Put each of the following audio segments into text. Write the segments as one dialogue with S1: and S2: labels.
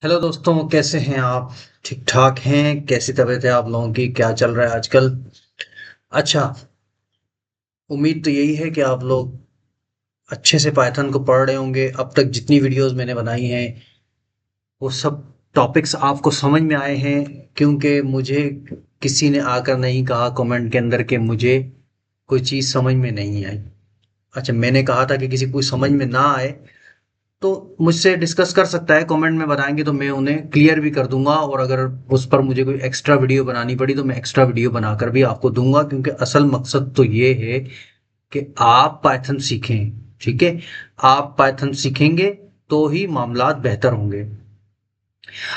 S1: Hello दोस्तों, कैसे हैं आप? ठीक ठाक हैं? कैसी तबीयत है आप लोगों की? क्या चल रहा है आजकल? अच्छा। उम्मीद तो यही है कि आप लोग अच्छे से पाइथन को पढ़ रहे होंगे। अब तक जितनी वीडियोस मैंने बनाई हैं वो सब टॉपिक्स आपको समझ में आए हैं, क्योंकि मुझे किसी ने आकर नहीं कहा कमेंट के अंदर कि मुझे कोई चीज़ समझ में नहीं आई। अच्छा, मैंने कहा था कि किसी को समझ में ना आए तो मुझसे डिस्कस कर सकता है, कमेंट में बताएंगे तो मैं उन्हें क्लियर भी कर दूंगा। और अगर उस पर मुझे कोई एक्स्ट्रा वीडियो बनानी पड़ी तो मैं एक्स्ट्रा वीडियो बनाकर भी आपको दूंगा, क्योंकि असल मकसद तो ये है कि आप पाइथन सीखें। ठीक है? आप पाइथन सीखेंगे तो ही मामलात बेहतर होंगे।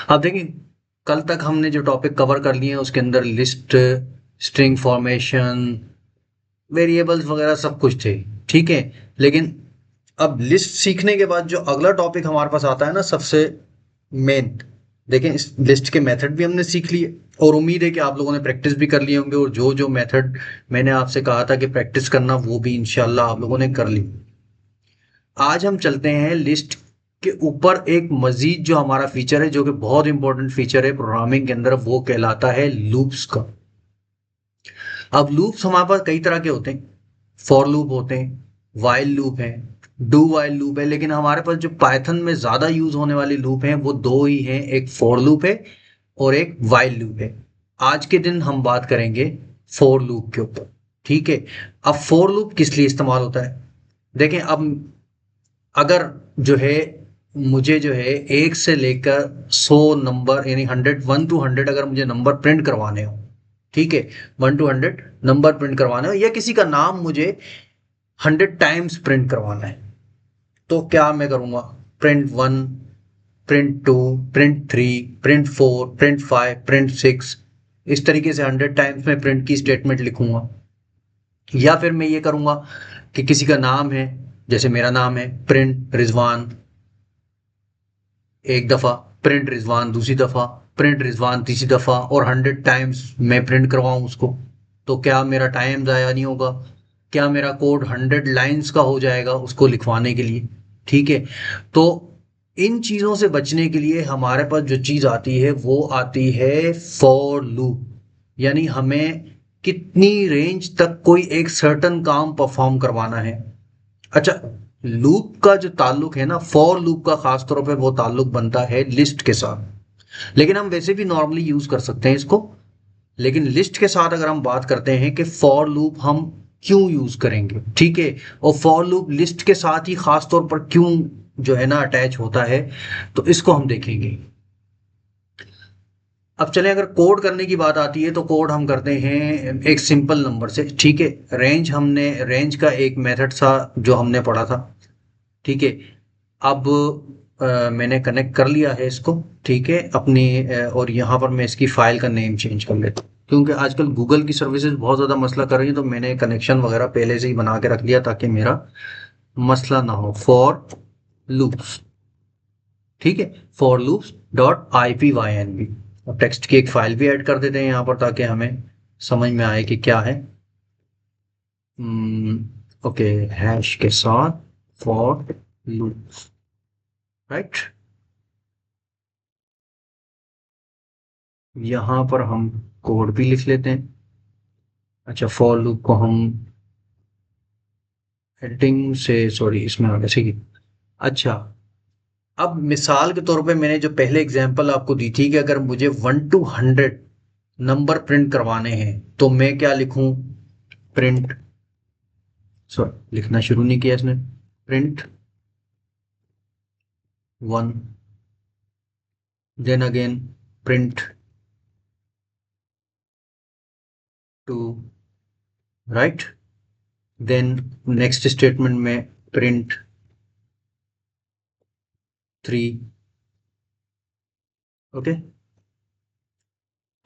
S1: अब देखिए, कल तक हमने जो टॉपिक कवर कर लिए हैं उसके अंदर लिस्ट, स्ट्रिंग फॉर्मेशन, वेरिएबल्स वगैरह सब कुछ थे। ठीक है? लेकिन अब लिस्ट सीखने के बाद जो अगला टॉपिक हमारे पास आता है ना, सबसे मेन, देखें, इस लिस्ट के मेथड भी हमने सीख लिए और उम्मीद है कि आप लोगों ने प्रैक्टिस भी कर लिए होंगे, और जो जो मेथड मैंने आपसे कहा था कि प्रैक्टिस करना वो भी इंशाल्लाह आप लोगों ने कर ली। आज हम चलते हैं लिस्ट के ऊपर। एक मजीद जो हमारा फीचर है, जो कि बहुत इंपॉर्टेंट फीचर है प्रोग्रामिंग के अंदर, वो कहलाता है लूप्स का। अब लूप्स हमारे पास कई तरह के होते हैं। फॉर लूप होते हैं, वाइल लूप है, डू वाइल लूप है, लेकिन हमारे पास जो पाइथन में ज्यादा यूज होने वाली लूप हैं वो दो ही हैं, एक फॉर लूप है और एक वाइल लूप है। आज के दिन हम बात करेंगे फॉर लूप के ऊपर। ठीक है? अब फॉर लूप किस लिए इस्तेमाल होता है? देखें, अब अगर जो है, मुझे जो है एक से लेकर 100 नंबर, यानी 100 1 to 100 अगर मुझे नंबर प्रिंट करवाने हो, ठीक है, 1 to 100 नंबर प्रिंट करवाने हो, या किसी का नाम मुझे 100 टाइम्स प्रिंट करवाना है, तो क्या मैं करूंगा? Print 1, print 2, print 3, print 4, print 5, print 6, इस तरीके से 100 टाइम्स में प्रिंट की स्टेटमेंट लिखूंगा। या फिर मैं ये करूंगा कि किसी का नाम है, जैसे मेरा नाम है, प्रिंट रिजवान एक दफा, प्रिंट रिजवान दूसरी दफा, प्रिंट रिजवान तीसरी दफा, और 100 टाइम्स मैं प्रिंट करवाऊं उसको, तो क्या मेरा टाइम ज़ाया नहीं होगा? क्या मेरा कोड 100 लाइन्स का हो जाएगा उसको लिखवाने के लिए? ठीक है? तो इन चीज़ों से बचने के लिए हमारे पास जो चीज़ आती है वो आती है फॉर लूप। यानी हमें कितनी रेंज तक कोई एक सर्टन काम परफॉर्म करवाना है। अच्छा, लूप का जो ताल्लुक है ना, फॉर लूप का खास तौर पे वो ताल्लुक बनता है लिस्ट के साथ, लेकिन हम वैसे भी नॉर्मली यूज कर सकते हैं इसको। लेकिन लिस्ट के साथ अगर हम बात करते हैं कि फॉर लूप हम क्यों यूज करेंगे, ठीक है, और फॉर लूप लिस्ट के साथ ही खास तौर पर क्यों जो है ना अटैच होता है, तो इसको हम देखेंगे। अब चलें, अगर कोड करने की बात आती है तो कोड हम करते हैं एक सिंपल नंबर से। ठीक है? रेंज का एक मेथड था जो हमने पढ़ा था। ठीक है? अब मैंने कनेक्ट कर लिया है इसको। ठीक है? अपनी और यहाँ पर मैं इसकी फाइल का नेम चेंज कर लेता हूँ, क्योंकि आजकल गूगल की सर्विसेज बहुत ज़्यादा मसला कर रही है, तो मैंने कनेक्शन वगैरह पहले से ही बना के रख लिया ताकि मेरा मसला ना हो। फॉर लूप्स, ठीक है, फॉर लूप्स डॉट IPYNB। अब टेक्स्ट की एक फाइल भी ऐड कर देते हैं यहाँ पर ताकि हमें समझ में आए कि क्या है। ओके, हैश के साथ फॉर लूप्स, राइट। यहाँ पर हम कोड भी लिख लेते हैं। अच्छा, फॉर लूप को हम हेडिंग से, सॉरी, इसमें आ गया, ठीक है। अच्छा, अब मिसाल के तौर पे मैंने जो पहले एग्जांपल आपको दी थी कि अगर मुझे 1 to 100 नंबर प्रिंट करवाने हैं तो मैं क्या लिखूं? प्रिंट, सॉरी, लिखना शुरू नहीं किया इसने। Print 1, then again print 2, right. Then next statement में प्रिंट 3। ओके?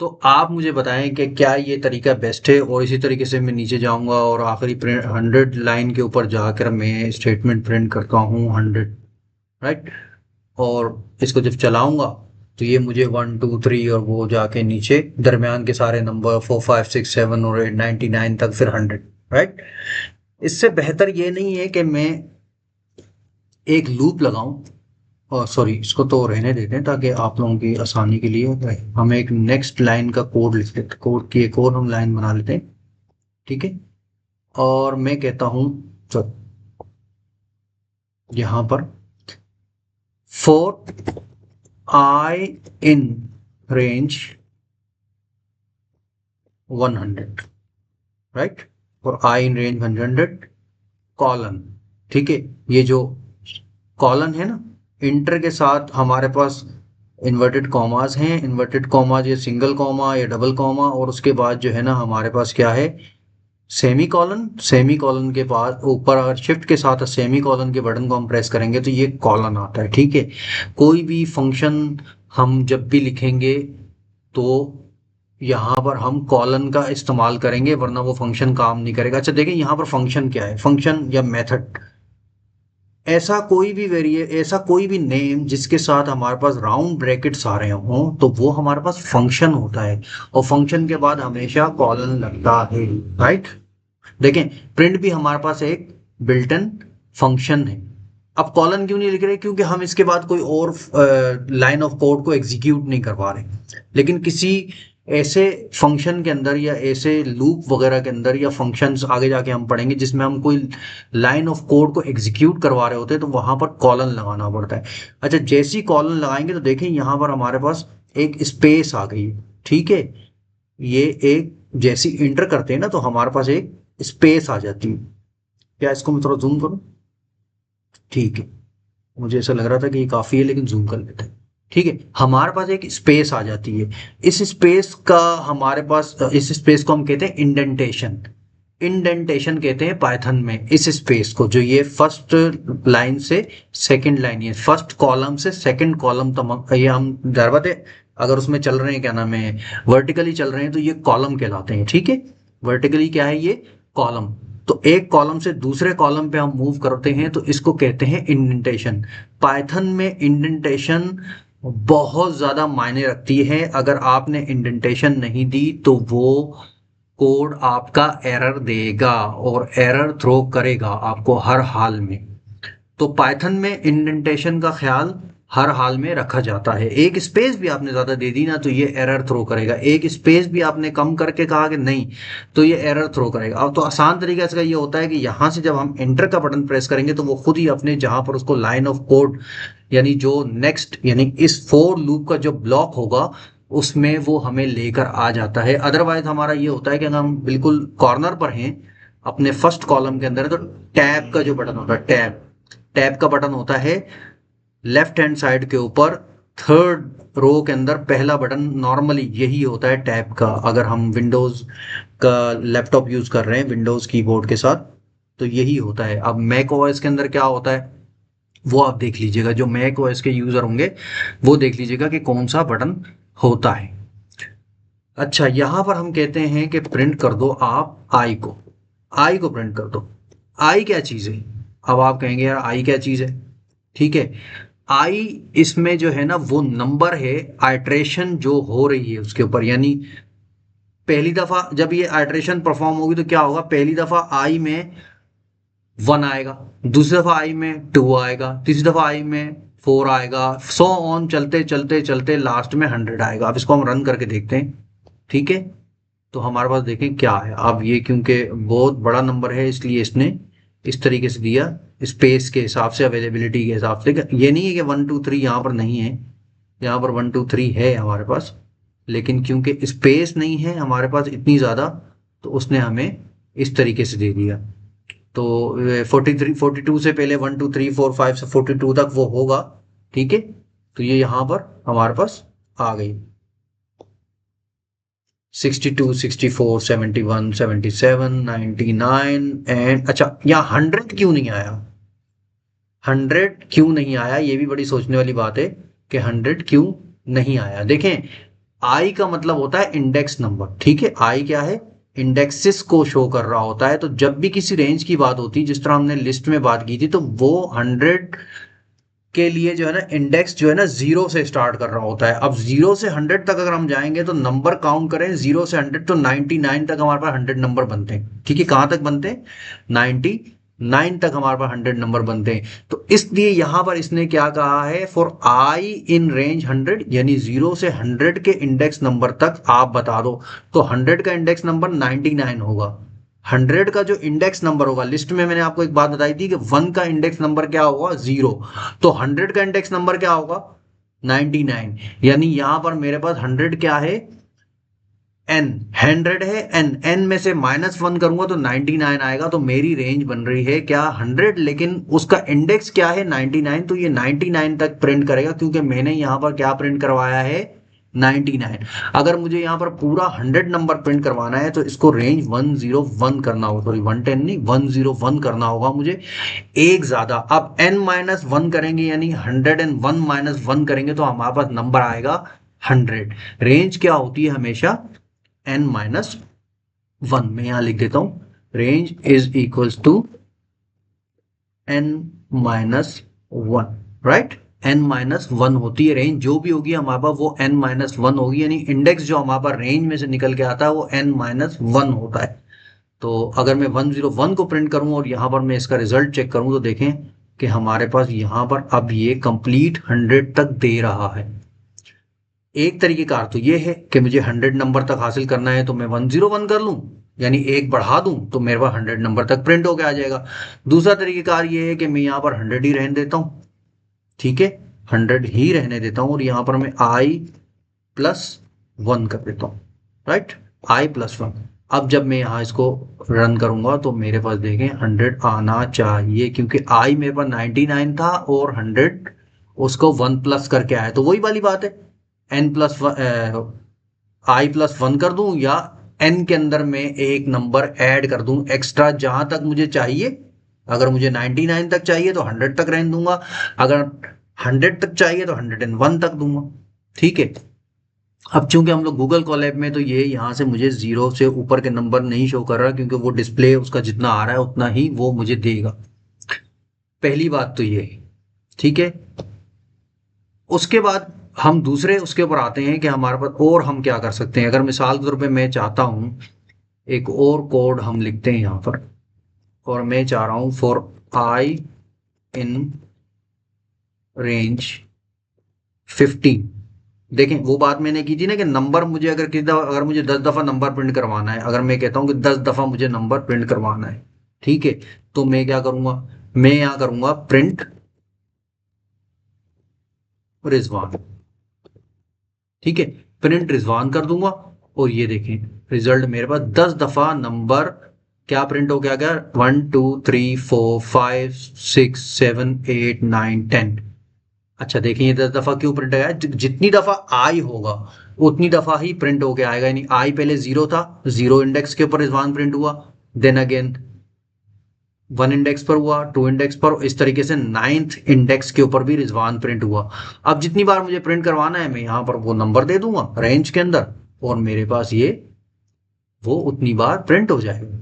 S1: तो आप मुझे बताएं कि क्या ये तरीका बेस्ट है, और इसी तरीके से मैं नीचे जाऊंगा और आखिरी प्रिंट 100 लाइन के ऊपर जाकर मैं स्टेटमेंट प्रिंट करता हूँ 100, राइट। और इसको जब चलाऊंगा तो ये मुझे 1 2 3 और वो जाके नीचे दरमियान के सारे नंबर 4 5 6 7 और 8 99 तक, फिर 100, राइट। इससे बेहतर ये नहीं है कि मैं एक लूप लगाऊं और सॉरी, इसको तो रहने देते हैं ताकि आप लोगों की आसानी के लिए रहे। हम एक नेक्स्ट लाइन का कोड लिख लेते, कोड की एक और हम लाइन बना लेते हैं, ठीक है। और मैं कहता हूं, चलो यहां पर for I in range 100, right, for I in range 100 colon, ठीक है। ये जो कॉलन है ना, इंटर के साथ हमारे पास इन्वर्टेड कॉमास हैं, इन्वर्टेड कॉमास ये सिंगल कॉमा या डबल कॉमा, और उसके बाद जो है ना हमारे पास क्या है, सेमी कॉलन। सेमी कॉलन के बाद ऊपर अगर शिफ्ट के साथ सेमी कॉलन के बटन को हम प्रेस करेंगे तो ये कॉलन आता है, ठीक है। कोई भी फंक्शन हम जब भी लिखेंगे तो यहाँ पर हम कॉलन का इस्तेमाल करेंगे, वरना वो फंक्शन काम नहीं करेगा। अच्छा देखें यहाँ पर फंक्शन क्या है, फंक्शन या मेथड, ऐसा कोई भी नेम जिसके साथ हमारे पास राउंड ब्रैकेट्स आ रहे हों तो वो हमारे पास फंक्शन होता है, और फंक्शन के बाद हमेशा कॉलन लगता है, राइट। देखें, प्रिंट भी हमारे पास एक बिल्ट इन फंक्शन है। अब कॉलन क्यों नहीं लिख रहे, क्योंकि हम इसके बाद कोई और लाइन ऑफ कोड को एग्जीक्यूट नहीं करवा रहे, लेकिन किसी ऐसे फंक्शन के अंदर या ऐसे लूप वगैरह के अंदर या फंक्शंस आगे जाके हम पढ़ेंगे जिसमें हम कोई लाइन ऑफ कोड को एग्जीक्यूट करवा रहे होते हैं तो वहां पर कॉलन लगाना पड़ता है। अच्छा, जैसी कॉलन लगाएंगे तो देखें यहाँ पर हमारे पास एक स्पेस आ गई, ठीक है। ये एक जैसी इंटर करते हैं ना तो हमारे पास एक स्पेस आ जाती है। क्या इसको मैं थोड़ा जूम करूं? ठीक है, मुझे ऐसा लग रहा था कि ये काफी है, लेकिन जूम कर लेते हैं। ठीक है, हमारे पास एक स्पेस आ जाती है। इस स्पेस का हमारे पास, इस स्पेस को हम कहते हैं इंडेंटेशन। इंडेंटेशन कहते हैं पाइथन में इस स्पेस को, जो ये फर्स्ट लाइन से सेकंड लाइन, ये फर्स्ट कॉलम से सेकंड कॉलम तक, ये हम दरबते अगर उसमें चल रहे हैं, क्या नाम है, वर्टिकली चल रहे हैं तो ये कॉलम कहलाते हैं, ठीक है। वर्टिकली क्या है, ये कॉलम। तो एक कॉलम से दूसरे कॉलम पे हम मूव करते हैं तो इसको कहते हैं इंडेंटेशन। पाइथन में इंडेंटेशन बहुत ज्यादा मायने रखती है। अगर आपने इंडेंटेशन नहीं दी तो वो कोड आपका एरर देगा और एरर थ्रो करेगा आपको हर हाल में। तो पाइथन में इंडेंटेशन का ख्याल हर हाल में रखा जाता है। एक स्पेस भी आपने ज्यादा दे दी ना तो ये एरर थ्रो करेगा, एक स्पेस भी आपने कम करके कहा कि नहीं तो ये एरर थ्रो करेगा। अब तो आसान तरीका इसका ये होता है कि यहां से जब हम एंटर का बटन प्रेस करेंगे तो वो खुद ही अपने जहां पर उसको लाइन ऑफ कोड, यानी जो नेक्स्ट, यानी इस फोर लूप का जो ब्लॉक होगा उसमें वो हमें लेकर आ जाता है। अदरवाइज हमारा ये होता है कि अगर हम बिल्कुल कॉर्नर पर हैं अपने फर्स्ट कॉलम के अंदर तो टैब का जो बटन होता है, टैब का बटन होता है लेफ्ट हैंड साइड के ऊपर, थर्ड रो के अंदर पहला बटन नॉर्मली यही होता है टैब का। अगर हम विंडोज का लैपटॉप यूज कर रहे हैं विंडोज कीबोर्ड के साथ तो यही होता है। अब मैक ओएस के अंदर क्या होता है वो आप देख लीजिएगा, जो मैक ओएस के यूजर होंगे वो देख लीजिएगा कि कौन सा बटन होता है। अच्छा, यहां पर हम कहते हैं कि प्रिंट कर दो आप आई को, आई को प्रिंट कर दो। आई क्या चीज है? अब आप कहेंगे यार आई क्या चीज है, ठीक है। आई इसमें जो है ना वो नंबर है, आइट्रेशन जो हो रही है उसके ऊपर, यानी पहली दफा जब ये आइट्रेशन परफॉर्म होगी तो क्या होगा, पहली दफा आई में 1 आएगा, दूसरी दफा आई में 2 आएगा, तीसरी दफा आई में 4 आएगा, सो ऑन चलते चलते चलते लास्ट में 100 आएगा। अब इसको हम रन करके देखते हैं, ठीक है। तो हमारे पास देखें क्या है। अब ये क्योंकि बहुत बड़ा नंबर है इसलिए इसने इस तरीके से दिया, स्पेस के हिसाब से, अवेलेबिलिटी के हिसाब से। ये नहीं है कि 1 2 3 यहाँ पर नहीं है, यहाँ पर 1 2 3 है हमारे पास, लेकिन क्योंकि स्पेस नहीं है हमारे पास इतनी ज़्यादा तो उसने हमें इस तरीके से दे दिया। तो 43 42 से पहले 1 2 3 4 5 से 42 तक वो होगा, ठीक है। तो ये यहाँ पर हमारे पास आ गई 62 64 71 77 99 एंड, अच्छा यहाँ 100 क्यों नहीं आया, 100 क्यों नहीं आया, ये भी बड़ी सोचने वाली बात है कि 100 क्यों नहीं आया। देखें, आई का मतलब होता है इंडेक्स नंबर, ठीक है। आई क्या है, इंडेक्सेस को शो कर रहा होता है। तो जब भी किसी रेंज की बात होती है, जिस तरह हमने लिस्ट में बात की थी, तो वो 100 के लिए जो है ना इंडेक्स जो है ना 0 से स्टार्ट कर रहा होता है। अब 0 से 100 तक अगर हम जाएंगे तो नंबर काउंट करें 0 से 100 तो 99 तक हमारे पास 100 नंबर बनते हैं, ठीक है। कहाँ तक बनते हैं, 99 9 तक हमारे पास 100 नंबर बनते हैं। तो इसलिए यहां पर इसने क्या कहा है, फॉर आई इन रेंज 100, यानी 0 से 100 के इंडेक्स नंबर तक आप बता दो। तो 100 का इंडेक्स नंबर 99 होगा। 100 का जो इंडेक्स नंबर होगा, लिस्ट में मैंने आपको एक बात बताई थी कि 1 का इंडेक्स नंबर क्या होगा, 0। तो 100 का इंडेक्स नंबर क्या होगा, 99। यानी यहां पर मेरे पास 100 क्या है, एन। 100 है एन, एन में से -1 करूंगा तो 99 आएगा। तो मेरी रेंज बन रही है क्या, 100, लेकिन उसका इंडेक्स क्या है, 99। तो ये 99 तक प्रिंट करेगा, क्योंकि मैंने यहां पर क्या प्रिंट करवाया है, 99। अगर मुझे यहां पर पूरा 100 नंबर प्रिंट करवाना है तो इसको रेंज 101 करना होगा, सॉरी 110 नहीं, 101 करना होगा मुझे, एक ज्यादा। अब n-1 करेंगे, यानी 101 -1 करेंगे तो हमारे पास नंबर आएगा 100। रेंज क्या होती है हमेशा, n-1। मैं यहां लिख देता हूं, range is equals to n-1, right. n-1 होती है रेंज, जो भी होगी हमारे पास वो n-1 होगी, यानी इंडेक्स जो हमारे पास रेंज में से निकल के आता है वो n-1 होता है। तो अगर मैं 101 को प्रिंट करूं और यहां पर मैं इसका रिजल्ट चेक करूं तो देखें कि हमारे पास यहां पर अब ये कंप्लीट 100 तक दे रहा है। एक तरीके का तो ये है कि मुझे 100 नंबर तक हासिल करना है तो मैं 101 कर लूं, यानी एक बढ़ा दूं तो मेरे पास 100 नंबर तक प्रिंट होके आ जाएगा। दूसरा तरीकेकार ये है कि मैं यहाँ पर 100 ही रहने देता हूँ, ठीक है, 100 ही रहने देता हूँ और यहाँ पर मैं i+1 कर देता हूँ, राइट, i+1। अब जब मैं यहाँ इसको रन करूंगा तो मेरे पास देखें 100 आना चाहिए, क्योंकि i मेरे पास 99 था और 100 उसको 1 प्लस करके आया। तो वही वाली बात है, i+1 कर दूं या n के अंदर में एक नंबर ऐड कर दूं एक्स्ट्रा, जहां तक मुझे चाहिए। अगर मुझे 99 तक चाहिए तो 100 तक रहने दूंगा, अगर 100 तक चाहिए तो 101 तक दूंगा, ठीक है। अब चूंकि हम लोग गूगल कोलैब में, तो ये यहाँ से मुझे 0 से ऊपर के नंबर नहीं शो कर रहा, क्योंकि वो डिस्प्ले उसका जितना आ रहा है उतना ही वो मुझे देगा। पहली बात तो ये है, ठीक है। उसके बाद हम दूसरे उसके ऊपर आते हैं कि हमारे पास और हम क्या कर सकते हैं। अगर मिसाल के तौर पे मैं चाहता हूं, एक और कोड हम लिखते हैं यहां पर, और मैं चाह रहा हूं फॉर आई इन रेंज 15। देखें वो बात मैंने की थी ना कि नंबर मुझे अगर किसी दफा, अगर मुझे 10 दफा नंबर प्रिंट करवाना है, अगर मैं कहता हूं कि 10 दफा मुझे नंबर प्रिंट करवाना है, ठीक है, तो मैं क्या करूंगा, मैं यहां करूंगा प्रिंट रिजवान, ठीक है, प्रिंट रिजवान कर दूंगा। और ये देखें रिजल्ट मेरे पास 10 दफा नंबर क्या प्रिंट हो गया, 1 2 3 4 5 6 7 8 9 10। अच्छा देखें ये 10 दफा क्यों प्रिंट आया, जितनी दफा आई होगा उतनी दफा ही प्रिंट होके आएगा। यानी आई पहले 0 था, 0 इंडेक्स के ऊपर रिजवान प्रिंट हुआ, देन अगेन 1 इंडेक्स पर हुआ, 2 इंडेक्स पर, इस तरीके से 9th इंडेक्स के ऊपर भी रिजवान प्रिंट हुआ। अब जितनी बार मुझे प्रिंट करवाना है मैं यहाँ पर वो नंबर दे दूंगा रेंज के अंदर, और मेरे पास ये वो उतनी बार प्रिंट हो जाएगा।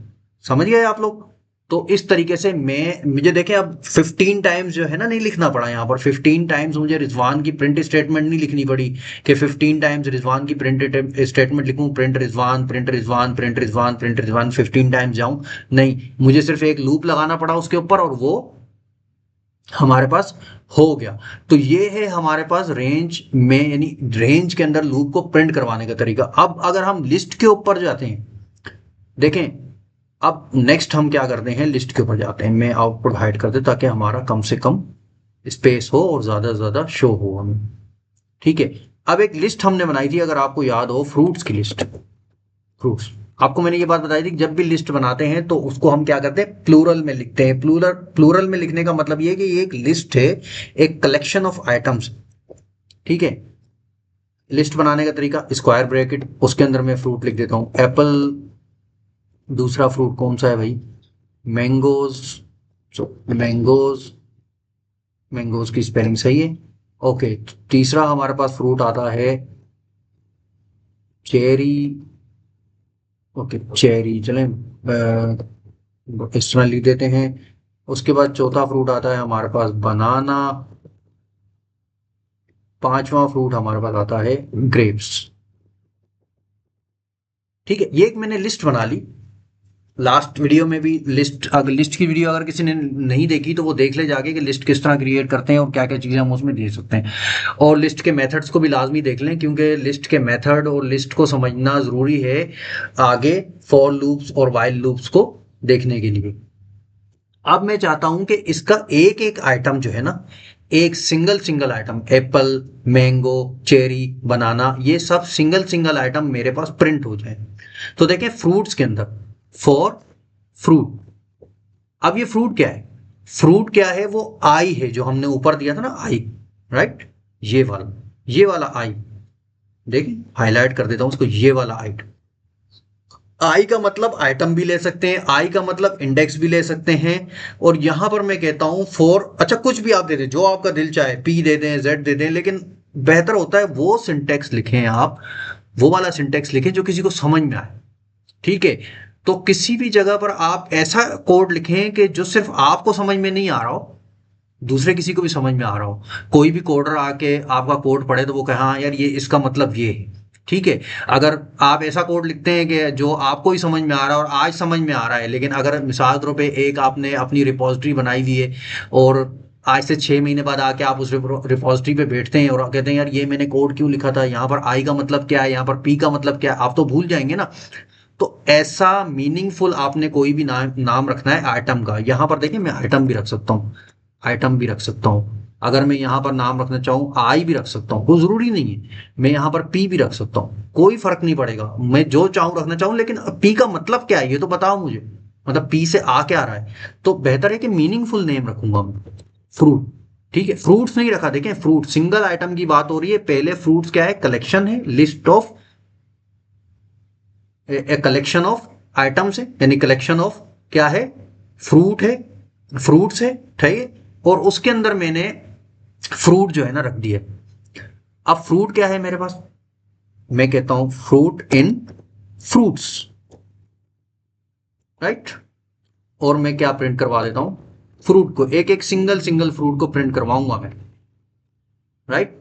S1: समझ गए आप लोग। तो इस तरीके से मैं, मुझे देखें अब 15 टाइम्स जो है ना नहीं लिखना पड़ा यहाँ पर, 15 टाइम्स मुझे रिजवान की प्रिंट स्टेटमेंट नहीं लिखनी पड़ी कि 15 टाइम्स रिजवान की प्रिंट स्टेटमेंट लिखूं, print Rizwan print Rizwan print Rizwan print Rizwan 15 times जाऊं। नहीं, मुझे सिर्फ एक लूप लगाना पड़ा उसके ऊपर और वो हमारे पास हो गया। तो ये है हमारे पास रेंज में, यानी रेंज के अंदर लूप को प्रिंट करवाने का तरीका। अब अगर हम लिस्ट के ऊपर जाते हैं, देखें अब नेक्स्ट हम क्या करते हैं, लिस्ट के ऊपर जाते हैं। मैं आउटपुट हाइड कर दे ताकि हमारा कम से कम स्पेस हो और ज्यादा से ज्यादा शो हो हमें, ठीक है। अब एक लिस्ट हमने बनाई थी, अगर आपको याद हो, फ्रूट्स की लिस्ट। फ्रूट्स, आपको मैंने ये बात बताई थी कि जब भी लिस्ट बनाते हैं तो उसको हम क्या करते हैं, प्लूरल में लिखते हैं। प्लूरल प्लूरल में लिखने का मतलब ये है कि ये एक लिस्ट है, एक कलेक्शन ऑफ आइटम्स, ठीक है। लिस्ट बनाने का तरीका, स्क्वायर ब्रैकेट, उसके अंदर मैं फ्रूट लिख देता हूँ, एप्पल। दूसरा फ्रूट कौन सा है भाई, मैंगोज। मैंगोज, मैंगोज की स्पेलिंग सही है, ओके। तीसरा हमारे पास फ्रूट आता है चेरी, ओके चेरी, चलें इस तरह लिख देते हैं। उसके बाद चौथा फ्रूट आता है हमारे पास बनाना। पांचवा फ्रूट हमारे पास आता है ग्रेप्स, ठीक है। ये एक मैंने लिस्ट बना ली। लास्ट वीडियो में भी लिस्ट, अगर लिस्ट की वीडियो अगर किसी ने नहीं देखी तो वो देख ले जाके कि लिस्ट किस तरह क्रिएट करते हैं और क्या क्या चीज़ें हम उसमें दे सकते हैं। और लिस्ट के मेथड्स को भी लाजमी देख लें, क्योंकि लिस्ट के मेथड और लिस्ट को समझना ज़रूरी है आगे फॉर लूप्स और वाइल लूप्स को देखने के लिए। अब मैं चाहता हूं कि इसका एक एक आइटम जो है ना, एक single single item, apple, mango, cherry, banana, ये सब सिंगल सिंगल आइटम मेरे पास प्रिंट हो जाए। तो देखें फ्रूट्स के अंदर फॉर फ्रूट, अब ये फ्रूट क्या है, फ्रूट क्या है, वो आई है जो हमने ऊपर दिया था ना, आई, राइट, ये वाला आई, देखिए हाईलाइट कर देता हूं उसको, ये वाला आई। आई का मतलब आइटम भी ले सकते हैं, आई का मतलब इंडेक्स भी ले सकते हैं। और यहां पर मैं कहता हूं फॉर, अच्छा कुछ भी आप दे दें जो आपका दिल चाहे, पी दे दें, जेड दे दें, लेकिन बेहतर होता है वो सिंटेक्स लिखें आप, वो वाला सिंटेक्स लिखें जो किसी को समझ में आए। ठीक है, तो किसी भी जगह पर आप ऐसा कोड लिखें कि जो सिर्फ आपको समझ में नहीं आ रहा हो, दूसरे किसी को भी समझ में आ रहा हो। कोई भी कोडर आके आपका कोड पढ़े तो वो कहे हाँ यार ये इसका मतलब ये है। ठीक है, अगर आप ऐसा कोड लिखते हैं कि जो आपको ही समझ में आ रहा है और आज समझ में आ रहा है, लेकिन अगर मिसाल के तौर पे एक आपने अपनी रिपोजिटरी बनाई हुई है और आज से 6 महीने बाद आके आप उस रिपोजिटरी पे बैठते हैं और कहते हैं यार ये मैंने कोड क्यों लिखा था, यहाँ पर आई का मतलब क्या है, यहाँ पर पी का मतलब क्या है, आप तो भूल जाएंगे ना। तो ऐसा मीनिंगफुल आपने कोई भी नाम रखना है आइटम का। यहां पर देखिए मैं आइटम भी रख सकता हूँ, आइटम भी रख सकता हूँ, अगर मैं यहाँ पर नाम रखना चाहूँ आई भी रख सकता हूँ, कोई जरूरी नहीं है। मैं यहाँ पर पी भी रख सकता हूँ, कोई फर्क नहीं पड़ेगा, मैं जो चाहूँ रखना चाहूँ, लेकिन पी का मतलब क्या है ये तो बताओ मुझे, मतलब पी से आ क्या रहा है। तो बेहतर है कि मीनिंगफुल नेम रखूंगा मैं, फ्रूट। ठीक है, फ्रूट्स नहीं रखा, देखें फ्रूट सिंगल आइटम की बात हो रही है, पहले फ्रूट्स क्या है, कलेक्शन है, list of, a collection of items है, यानी कलेक्शन ऑफ क्या है, फ्रूट है, फ्रूट्स है, ठीक है। और उसके अंदर मैंने फ्रूट जो है ना रख दिया। अब फ्रूट क्या है मेरे पास, मैं कहता हूं फ्रूट इन फ्रूट्स, राइट। और मैं क्या प्रिंट करवा देता हूं, फ्रूट को, एक एक सिंगल सिंगल फ्रूट को प्रिंट करवाऊंगा मैं, राइट।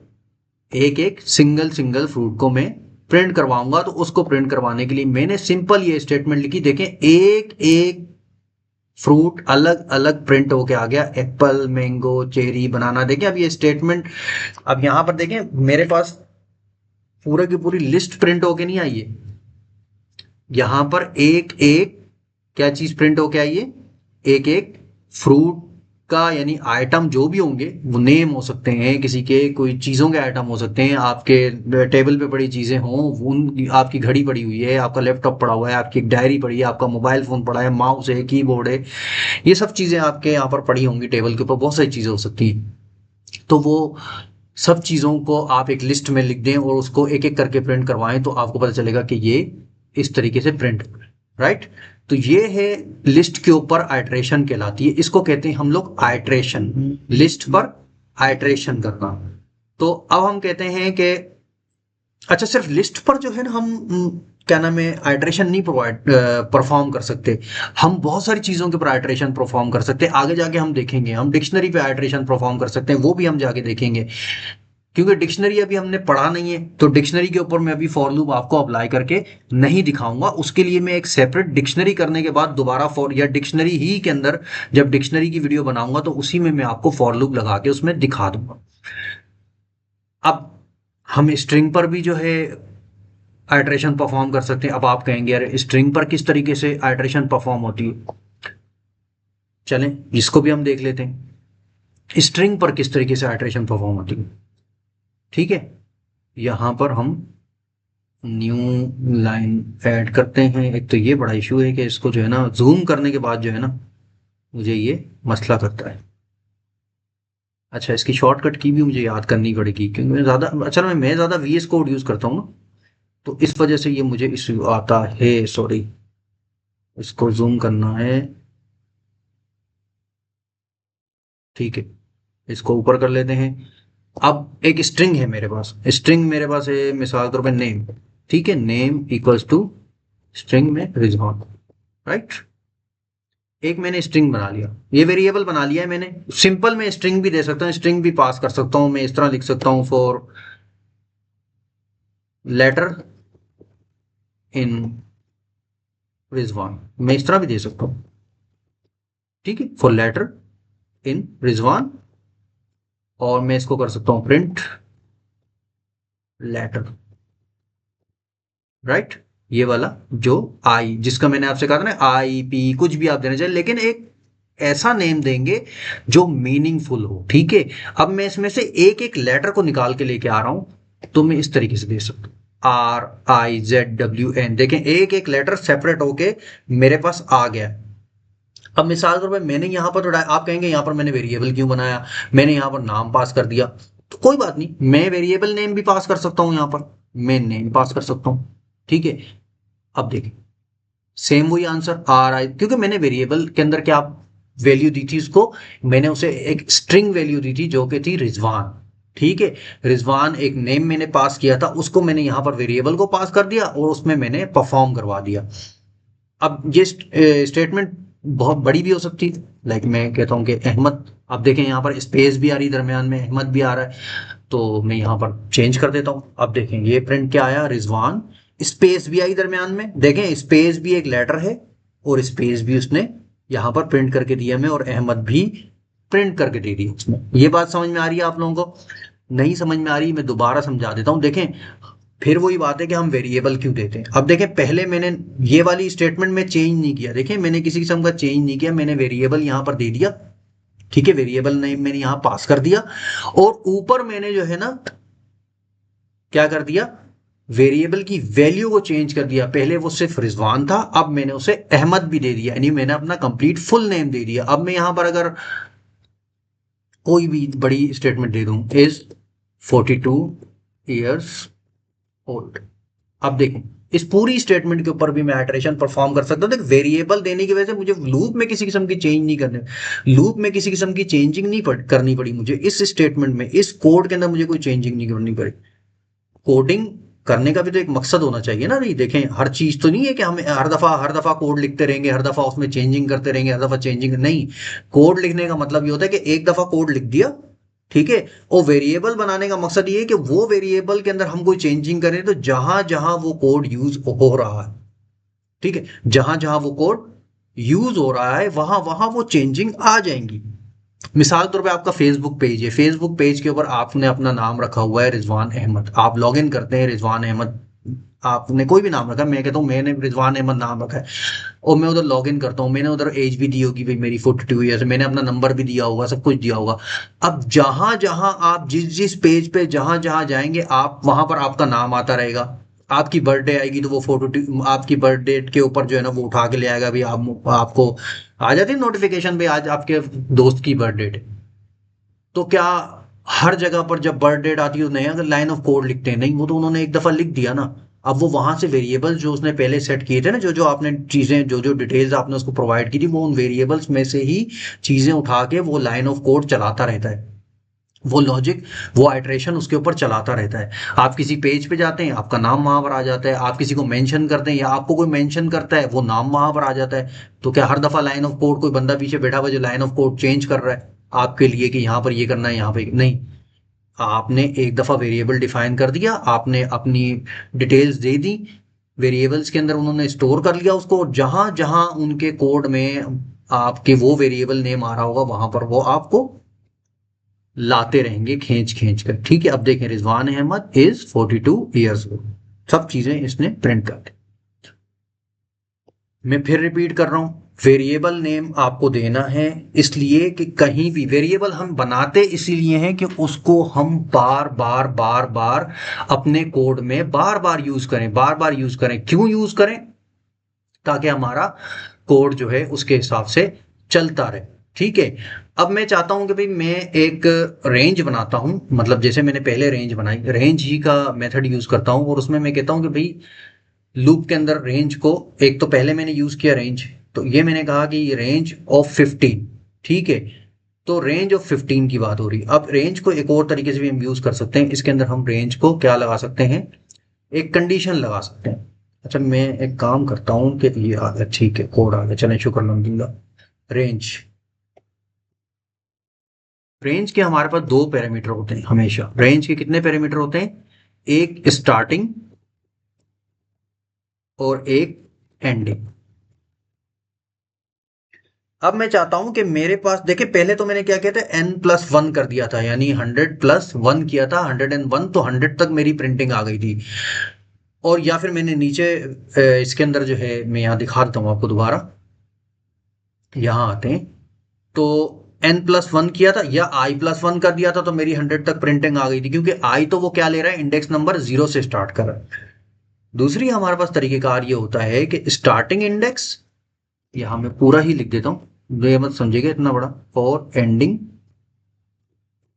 S1: एक एक सिंगल सिंगल फ्रूट को मैं प्रिंट करवाऊंगा। तो उसको प्रिंट करवाने के लिए मैंने सिंपल ये स्टेटमेंट लिखी, देखें एक एक फ्रूट अलग अलग प्रिंट होके आ गया, एप्पल, मैंगो, चेरी, बनाना। देखें अब ये स्टेटमेंट, अब यहां पर देखें मेरे पास पूरा की पूरी लिस्ट प्रिंट होके नहीं आई है, यहां पर एक एक क्या चीज प्रिंट होके आई है, एक एक फ्रूट का, यानी आइटम जो भी होंगे वो नेम हो सकते हैं किसी के, कोई चीज़ों के आइटम हो सकते हैं, आपके टेबल पे पड़ी चीज़ें हों, उन आपकी घड़ी पड़ी हुई है, आपका लैपटॉप पड़ा हुआ है, आपकी एक डायरी पड़ी है, आपका मोबाइल फ़ोन पड़ा है, माउस है, कीबोर्ड है, ये सब चीज़ें आपके यहाँ पर पड़ी होंगी टेबल के ऊपर, बहुत सारी चीज़ें हो सकती हैं। तो वो सब चीज़ों को आप एक लिस्ट में लिख दें और उसको एक एक करके प्रिंट करवाएं, तो आपको पता चलेगा कि ये इस तरीके से प्रिंट, राइट। तो ये है लिस्ट के ऊपर आइट्रेशन कहलाती है, इसको कहते हैं हम लोग आइट्रेशन, लिस्ट पर आइट्रेशन करना। तो अब हम कहते हैं कि अच्छा सिर्फ लिस्ट पर जो है ना हम क्या नाम है आइट्रेशन नहीं प्रोवाइड परफॉर्म कर सकते, हम बहुत सारी चीज़ों के ऊपर आइट्रेशन परफॉर्म कर सकते हैं। आगे जाके हम देखेंगे हम डिक्शनरी पे आइट्रेशन परफॉर्म कर सकते हैं, वो भी हम जाके देखेंगे, क्योंकि डिक्शनरी अभी हमने पढ़ा नहीं है, तो डिक्शनरी के ऊपर मैं अभी फॉर लूप आपको अप्लाई करके नहीं दिखाऊंगा। उसके लिए मैं एक सेपरेट डिक्शनरी करने के बाद दोबारा फॉर, या डिक्शनरी ही के अंदर जब डिक्शनरी की वीडियो बनाऊंगा तो उसी में मैं आपको फॉर लूप लगा के उसमें दिखा दूंगा। अब हम स्ट्रिंग पर भी जो है आइट्रेशन परफॉर्म कर सकते हैं। अब आप कहेंगे यार स्ट्रिंग पर किस तरीके से आइट्रेशन परफॉर्म होती है, चलें इसको भी हम देख लेते हैं, स्ट्रिंग पर किस तरीके से आइट्रेशन परफॉर्म होती है। ठीक है, यहां पर हम न्यू लाइन ऐड करते हैं। एक तो ये बड़ा इशू है कि इसको जो है ना जूम करने के बाद जो है ना मुझे ये मसला करता है। अच्छा इसकी शॉर्टकट की भी मुझे याद करनी पड़ेगी, क्योंकि मैं ज़्यादा, अच्छा मैं ज़्यादा वीएस कोड यूज़ करता हूँ ना, तो इस वजह से ये मुझे इशू आता है, सॉरी। इसको जूम करना है, ठीक है, इसको ऊपर कर लेते हैं। अब एक स्ट्रिंग है मेरे पास, स्ट्रिंग मेरे पास है मिसाल के तौर पर नेम, ठीक है, नेम इक्वल्स टू स्ट्रिंग में रिजॉन, राइट। एक मैंने स्ट्रिंग बना लिया, ये वेरिएबल बना लिया है मैंने। सिंपल मैं स्ट्रिंग भी दे सकता हूँ, स्ट्रिंग भी पास कर सकता हूँ, मैं इस तरह लिख सकता हूँ फॉर लेटर इन रिजवान, मैं इस तरह भी दे सकता हूं, ठीक है, फॉर लेटर इन रिजवान, और मैं इसको कर सकता हूं प्रिंट लेटर, राइट। ये वाला जो आई, जिसका मैंने आपसे कहा था ना, आई पी कुछ भी आप देना चाहिए, लेकिन एक ऐसा नेम देंगे जो मीनिंगफुल हो, ठीक है। अब मैं इसमें से एक एक लेटर को निकाल के लेके आ रहा हूं, तो मैं इस तरीके से दे सकता हूँ, RIZWN, देखें एक एक लेटर सेपरेट होके मेरे पास आ गया। अब मिसाल के तौर पर मैंने यहाँ पर तो आप कहेंगे यहाँ पर मैंने वेरिएबल क्यों बनाया, मैंने यहाँ पर नाम पास कर दिया, तो कोई बात नहीं, मैं वेरिएबल नेम भी पास कर सकता हूँ, यहाँ पर मैं नेम पास कर सकता हूँ, ठीक है। अब देखिए सेम वही आंसर RI, क्योंकि मैंने वेरिएबल के अंदर क्या वैल्यू दी थी उसको, मैंने उसे एक स्ट्रिंग वैल्यू दी थी जो कि थी रिजवान, ठीक है। रिजवान एक नेम मैंने पास किया था, उसको मैंने यहाँ पर वेरिएबल को पास कर दिया और उसमें मैंने परफॉर्म करवा दिया। अब ये स्टेटमेंट बहुत बड़ी भी हो सकती है, लाइक मैं कहता हूँ कि अहमद, अब देखें यहाँ पर स्पेस भी आ रही है दरमियान में, अहमद भी आ रहा है, तो मैं यहाँ पर चेंज कर देता हूँ। अब देखें ये प्रिंट क्या आया, रिजवान, स्पेस भी आई दरमियान में, देखें स्पेस भी एक लेटर है और स्पेस भी उसने यहाँ पर प्रिंट करके दिया मैं, और अहमद भी प्रिंट करके दे दी उसमें। ये बात समझ में आ रही है आप लोगों को? नहीं समझ में आ रही, मैं दोबारा समझा देता हूँ। देखें फिर वही बात है कि हम वेरिएबल क्यों देते हैं। अब देखें पहले मैंने ये वाली स्टेटमेंट में चेंज नहीं किया, देखें मैंने किसी किस्म का चेंज नहीं किया, मैंने वेरिएबल यहां पर दे दिया, ठीक है, वेरिएबल नेम मैंने यहां पास कर दिया, और ऊपर मैंने जो है ना क्या कर दिया, वेरिएबल की वैल्यू को चेंज कर दिया। पहले वो सिर्फ रिजवान था, अब मैंने उसे अहमद भी दे दिया, यानी मैंने अपना कंप्लीट फुल नेम दे दिया। अब मैं यहां पर अगर कोई भी बड़ी स्टेटमेंट दे दूं, इज 42 ईयर्स ओल्ड, अब देखो इस पूरी स्टेटमेंट के ऊपर भी मैं आइटरेशन परफॉर्म कर सकता हूं। देख वेरिएबल देने की वजह से मुझे लूप में किसी किस्म की चेंज नहीं करने, लूप में किसी किस्म की चेंजिंग नहीं करनी पड़ी मुझे, इस स्टेटमेंट में, इस कोड के अंदर मुझे कोई चेंजिंग नहीं करनी पड़ी। कोडिंग करने का भी तो एक मकसद होना चाहिए ना। नहीं देखें हर चीज तो नहीं है कि हम हर दफा कोड लिखते रहेंगे, हर दफा उसमें चेंजिंग करते रहेंगे, हर दफा चेंजिंग नहीं। कोड लिखने का मतलब ये होता है कि एक दफा कोड लिख दिया, ठीक है, और वेरिएबल बनाने का मकसद ये है कि वो वेरिएबल के अंदर हम कोई चेंजिंग करें तो जहां जहां वो कोड यूज हो रहा है, ठीक है, जहां जहां वो कोड यूज हो रहा है वहां वहां वो चेंजिंग आ जाएंगी। मिसाल के तौर पे आपका फेसबुक पेज है, फेसबुक पेज के ऊपर आपने अपना नाम रखा हुआ है रिजवान अहमद, आप लॉग इन करते हैं रिजवान अहमद, आपने कोई भी नाम रखा, मैं कहता हूँ मैंने रिजवान अहमद नाम रखा है, और मैं उधर लॉग इन करता हूँ, मैंने उधर एज भी दी होगी भाई मेरी 42 ईयर्स, मैंने अपना नंबर भी दिया होगा, सब कुछ दिया होगा। अब जहां जहां आप जिस जिस पेज पे जहां जहां जाएंगे आप वहां पर आपका नाम आता रहेगा। आपकी बर्थडे आएगी तो वो फोटो आपकी बर्थडे के ऊपर जो है ना वो उठा के ले आएगा, भाई आपको आ जाती है नोटिफिकेशन पे आज आपके दोस्त की बर्थडे है। तो क्या हर जगह पर जब बर्थ डेट आती है तो नया लाइन ऑफ कोड लिखते हैं? नहीं, वो तो उन्होंने एक दफा लिख दिया ना। अब वो वहां से वेरिएबल जो उसने पहले सेट किए थे ना, जो जो आपने चीजें जो जो डिटेल्स आपने उसको प्रोवाइड की थी, वो उन वेरिएबल्स में से ही चीजें उठा के वो लाइन ऑफ कोड चलाता रहता है, वो लॉजिक, वो आइट्रेशन उसके ऊपर चलाता रहता है। आप किसी पेज पे जाते हैं आपका नाम वहां पर आ जाता है, आप किसी को मेंशन करते हैं या आपको कोई मेंशन करता है वो नाम वहां पर आ जाता है। तो क्या हर दफा लाइन ऑफ कोड कोई बंदा पीछे बैठा हुआ जो लाइन ऑफ कोड चेंज कर रहा है आपके लिए कि यहाँ पर ये करना है यहाँ पे नहीं? आपने एक दफा वेरिएबल डिफाइन कर दिया, आपने अपनी डिटेल्स दे दी, वेरिएबल्स के अंदर उन्होंने स्टोर कर लिया उसको, जहां जहां उनके कोड में आपके वो वेरिएबल नेम आ रहा होगा वहां पर वो आपको लाते रहेंगे खींच खींच कर, ठीक है। अब देखें Rizwan Ahmed is 42 years old, सब चीजें इसने प्रिंट कर दी। मैं फिर रिपीट कर रहा हूं, वेरिएबल नेम आपको देना है इसलिए कि कहीं भी वेरिएबल हम बनाते इसीलिए हैं कि उसको हम बार बार बार बार अपने कोड में बार बार यूज करें, बार बार यूज करें। क्यों यूज करें? ताकि हमारा कोड जो है उसके हिसाब से चलता रहे, ठीक है। अब मैं चाहता हूं कि भाई मैं एक रेंज बनाता हूं, मतलब जैसे मैंने पहले रेंज बनाई, रेंज ही का मेथड यूज करता हूं, और उसमें मैं कहता हूं कि भाई लूप के अंदर रेंज को, एक तो पहले मैंने यूज किया रेंज, तो ये मैंने कहा कि रेंज ऑफ 15, ठीक है। तो रेंज ऑफ 15 की बात हो रही। अब रेंज को एक और तरीके से भी हम यूज कर सकते हैं, इसके अंदर हम रेंज को क्या लगा सकते हैं, एक कंडीशन लगा सकते हैं। अच्छा मैं एक काम करता हूँ कि ये आ गया, ठीक है, कोड आ गया, चलें शुक्र अल्हम्दुलिल्लाह। रेंज, रेंज के हमारे पास दो पैरामीटर होते हैं हमेशा। रेंज के कितने पैरामीटर होते हैं? एक स्टार्टिंग और एक एंडिंग, अब मैं चाहता हूं कि मेरे पास देखिए, पहले तो मैंने क्या किया था, n+1 कर दिया था, यानी 100+1 किया था, 101, तो 100 तक मेरी प्रिंटिंग आ गई थी। और या फिर मैंने नीचे इसके अंदर जो है, मैं यहाँ दिखा देता हूँ आपको दोबारा, यहाँ आते हैं तो n+1 किया था या i+1 कर दिया था, तो मेरी 100 तक प्रिंटिंग आ गई थी, क्योंकि i तो वो क्या ले रहा है, इंडेक्स नंबर 0 से स्टार्ट कर रहा है। दूसरी हमारे पास तरीकेकार ये होता है कि स्टार्टिंग इंडेक्स, यहाँ मैं पूरा ही लिख देता हूँ, ये मत समझिएगा इतना बड़ा, और एंडिंग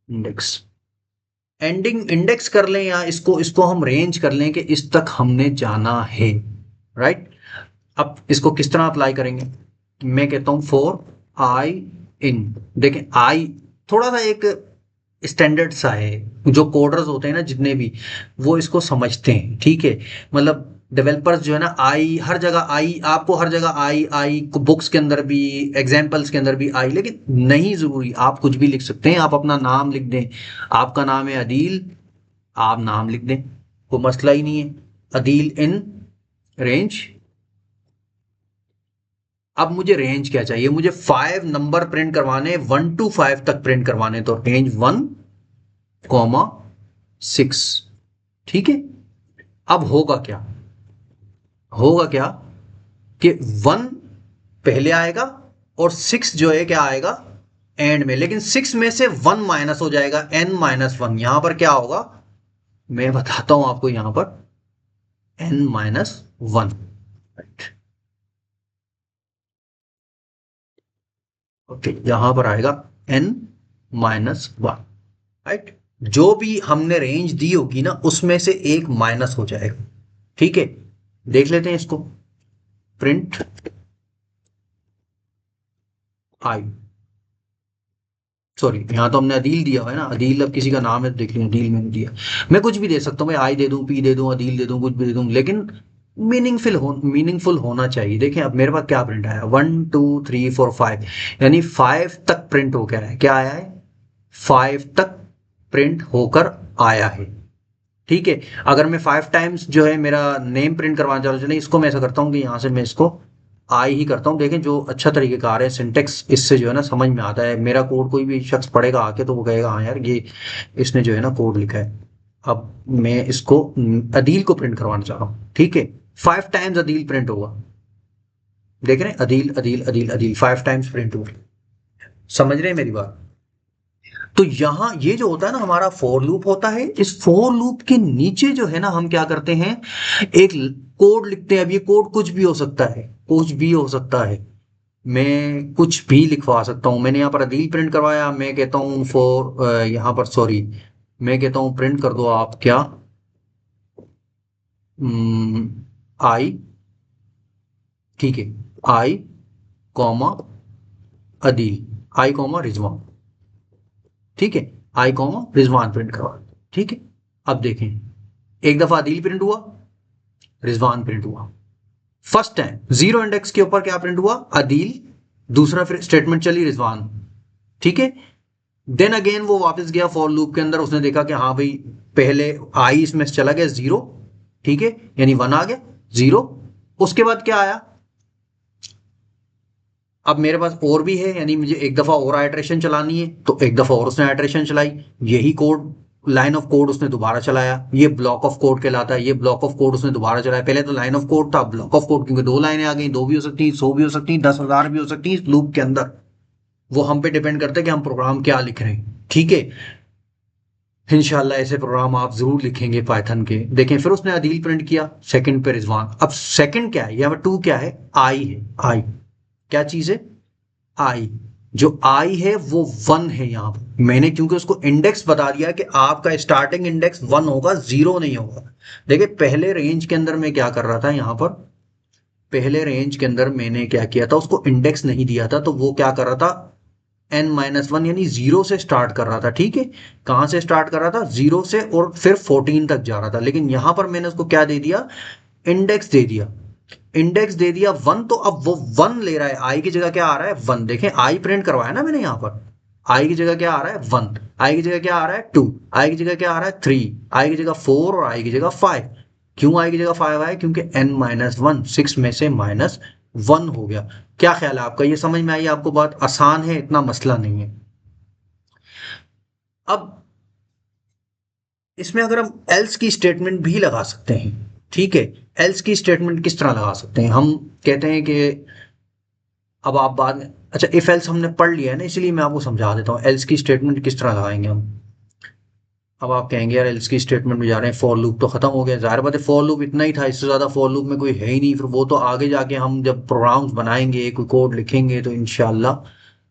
S1: इंडेक्स। एंडिंग इंडेक्स कर लें या इसको इसको हम रेंज कर लें कि इस तक हमने जाना है, राइट। अब इसको किस तरह अप्लाई करेंगे, मैं कहता हूं फॉर आई इन। देखें आई थोड़ा सा एक स्टैंडर्ड सा है, जो कोडर्स होते हैं ना जितने भी, वो इसको समझते हैं, ठीक है। मतलब डेवलपर्स जो है ना, आई हर जगह, आई आपको हर जगह, आई आई बुक्स के अंदर भी, एग्जाम्पल्स के अंदर भी आई, लेकिन नहीं जरूरी, आप कुछ भी लिख सकते हैं, आप अपना नाम लिख दें। आपका नाम है अदील, आप नाम लिख दें, कोई मसला ही नहीं है। Adeel in range. अब मुझे रेंज क्या चाहिए, मुझे 5 नंबर प्रिंट करवाने, 1 to 5 तक प्रिंट करवाने, तो रेंज 1,6। ठीक है। अब होगा क्या कि 1 पहले आएगा और 6 जो है क्या आएगा एंड में, लेकिन 6 में से 1 माइनस हो जाएगा, n-1। यहां पर क्या होगा, मैं बताता हूं आपको, यहां पर n-1, राइट। ओके, यहां पर आएगा n-1, राइट। जो भी हमने रेंज दी होगी ना, उसमें से एक माइनस हो जाएगा, ठीक है। देख लेते हैं इसको, प्रिंट आई, सॉरी यहाँ तो हमने अदील दिया हुआ है ना, अदील अब किसी का नाम है तो देख लिया, अदील मैंने दिया। मैं कुछ भी दे सकता हूँ, मैं आई दे दूं, पी दे दूं, अदील दे दूं, कुछ भी दे दूं, लेकिन मीनिंगफुल होना चाहिए। देखें अब मेरे पास क्या प्रिंट आया, 1 2 3 4 5, यानी 5 तक प्रिंट हो गया है, क्या आया है, 5 तक प्रिंट होकर आया है, ठीक है। अगर मैं 5 टाइम्स जो है मेरा नेम प्रिंट करवाना चाहूँ, चलिए इसको मैं ऐसा करता हूँ कि यहाँ से मैं इसको आई ही करता हूँ। देखें जो अच्छा तरीकेकार है, सिंटेक्स इससे जो है ना समझ में आता है। मेरा कोड कोई भी शख्स पढ़ेगा आके तो वो कहेगा हाँ यार, ये इसने जो है ना कोड लिखा है। अब मैं इसको अदील को प्रिंट करवाना चाह रहा हूँ, ठीक है। 5 टाइम्स अदील प्रिंट होगा, देख रहे हैं, अदील अदील अदील अदील 5 टाइम्स प्रिंट होगा। समझ रहे हैं मेरी बात। तो यहां ये जो होता है ना, हमारा फॉर लूप होता है, इस फॉर लूप के नीचे जो है ना, हम क्या करते हैं, एक कोड लिखते हैं। अब ये कोड कुछ भी हो सकता है, कुछ भी हो सकता है, मैं कुछ भी लिखवा सकता हूं। मैंने यहाँ पर अदील प्रिंट करवाया, मैं कहता हूँ फॉर, यहाँ पर सॉरी, मैं कहता हूँ प्रिंट कर दो आप क्या, आई, ठीक है, आई कॉमा अदील, आई कॉमा रिजवान, ठीक है, आई कॉमा रिजवान प्रिंट करवा, ठीक है। अब देखें, एक दफा अदील प्रिंट हुआ, रिजवान प्रिंट हुआ, फर्स्ट टाइम जीरो इंडेक्स के ऊपर क्या प्रिंट हुआ, अदील, दूसरा फिर स्टेटमेंट चली रिजवान, ठीक है। देन अगेन वो वापस गया फॉर लूप के अंदर, उसने देखा कि हाँ भाई पहले आई इसमें चला गया 0, ठीक है, यानी 1 आ गया, 0। उसके बाद क्या आया, अब मेरे पास और भी है, यानी मुझे एक दफा और आइट्रेशन चलानी है, तो एक दफा और उसने आइट्रेशन चलाई, यही कोड, लाइन ऑफ कोड उसने दोबारा चलाया, ये ब्लॉक ऑफ कोड कहलाता है, ये ब्लॉक ऑफ कोड उसने दोबारा चलाया। पहले तो लाइन ऑफ कोड था, ब्लॉक ऑफ कोड, क्योंकि 2 लाइनें आ गई, 2 भी हो सकती, 100 भी हो सकती, 10,000 भी हो सकती इस लूप के अंदर। वो हम पे डिपेंड करता है कि हम प्रोग्राम क्या लिख रहे हैं, ठीक है। इंशाल्लाह ऐसे प्रोग्राम आप जरूर लिखेंगे पाइथन के। देखें फिर उसने अदील प्रिंट किया, सेकंड पे रिजवान। अब सेकंड क्या है, यहाँ पर 2 क्या है, आई है, आई क्या चीज है, आई, जो आई है वो 1 है। यहां पर मैंने क्योंकि उसको इंडेक्स बता दिया कि आपका स्टार्टिंग इंडेक्स 1 होगा, 0 नहीं होगा। देखिए पहले रेंज के अंदर मैं क्या कर रहा था, यहां पर पहले रेंज के अंदर मैंने क्या किया था, उसको इंडेक्स नहीं दिया था, तो वो क्या कर रहा था, n-1 यानी 0 से स्टार्ट कर रहा था, ठीक है। कहां से स्टार्ट कर रहा था, 0 से, और फिर 14 तक जा रहा था। लेकिन यहां पर मैंने उसको क्या दे दिया, इंडेक्स दे दिया, इंडेक्स दे दिया 1, तो अब वो 1 ले रहा है, आई की जगह क्या आ रहा है, 1। देखें आई प्रिंट करवाया ना मैंने, यहां पर आई की जगह क्या आ रहा है, 1, आई की जगह क्या आ रहा है, 2, आई की जगह क्या आ रहा है, 3, आई की जगह 4, और आई की जगह 5। क्यों आई की जगह 5 आया, क्योंकि n-1 6 में से माइनस 1 हो गया। क्या ख्याल है आपका, ये समझ में आई आपको बात? आसान है, इतना मसला नहीं है। अब इसमें अगर हम एल्स की स्टेटमेंट भी लगा सकते हैं, ठीक है। एल्स की स्टेटमेंट किस तरह लगा सकते हैं? हम कहते हैं कि अब आप बाद में, अच्छा इफ एल्स हमने पढ़ लिया है ना, इसलिए मैं आपको समझा देता हूँ एल्स की स्टेटमेंट किस तरह लगाएंगे हम। अब आप कहेंगे यार एल्स की स्टेटमेंट में जा रहे हैं, फॉर लूप तो खत्म हो गया। जाहिर बात है फॉर लूप इतना ही था, इससे ज्यादा फॉर लूप में कोई है ही नहीं। फिर वो तो आगे जाके हम जब प्रोग्राम्स बनाएंगे, कोई कोड लिखेंगे, तो इंशाल्लाह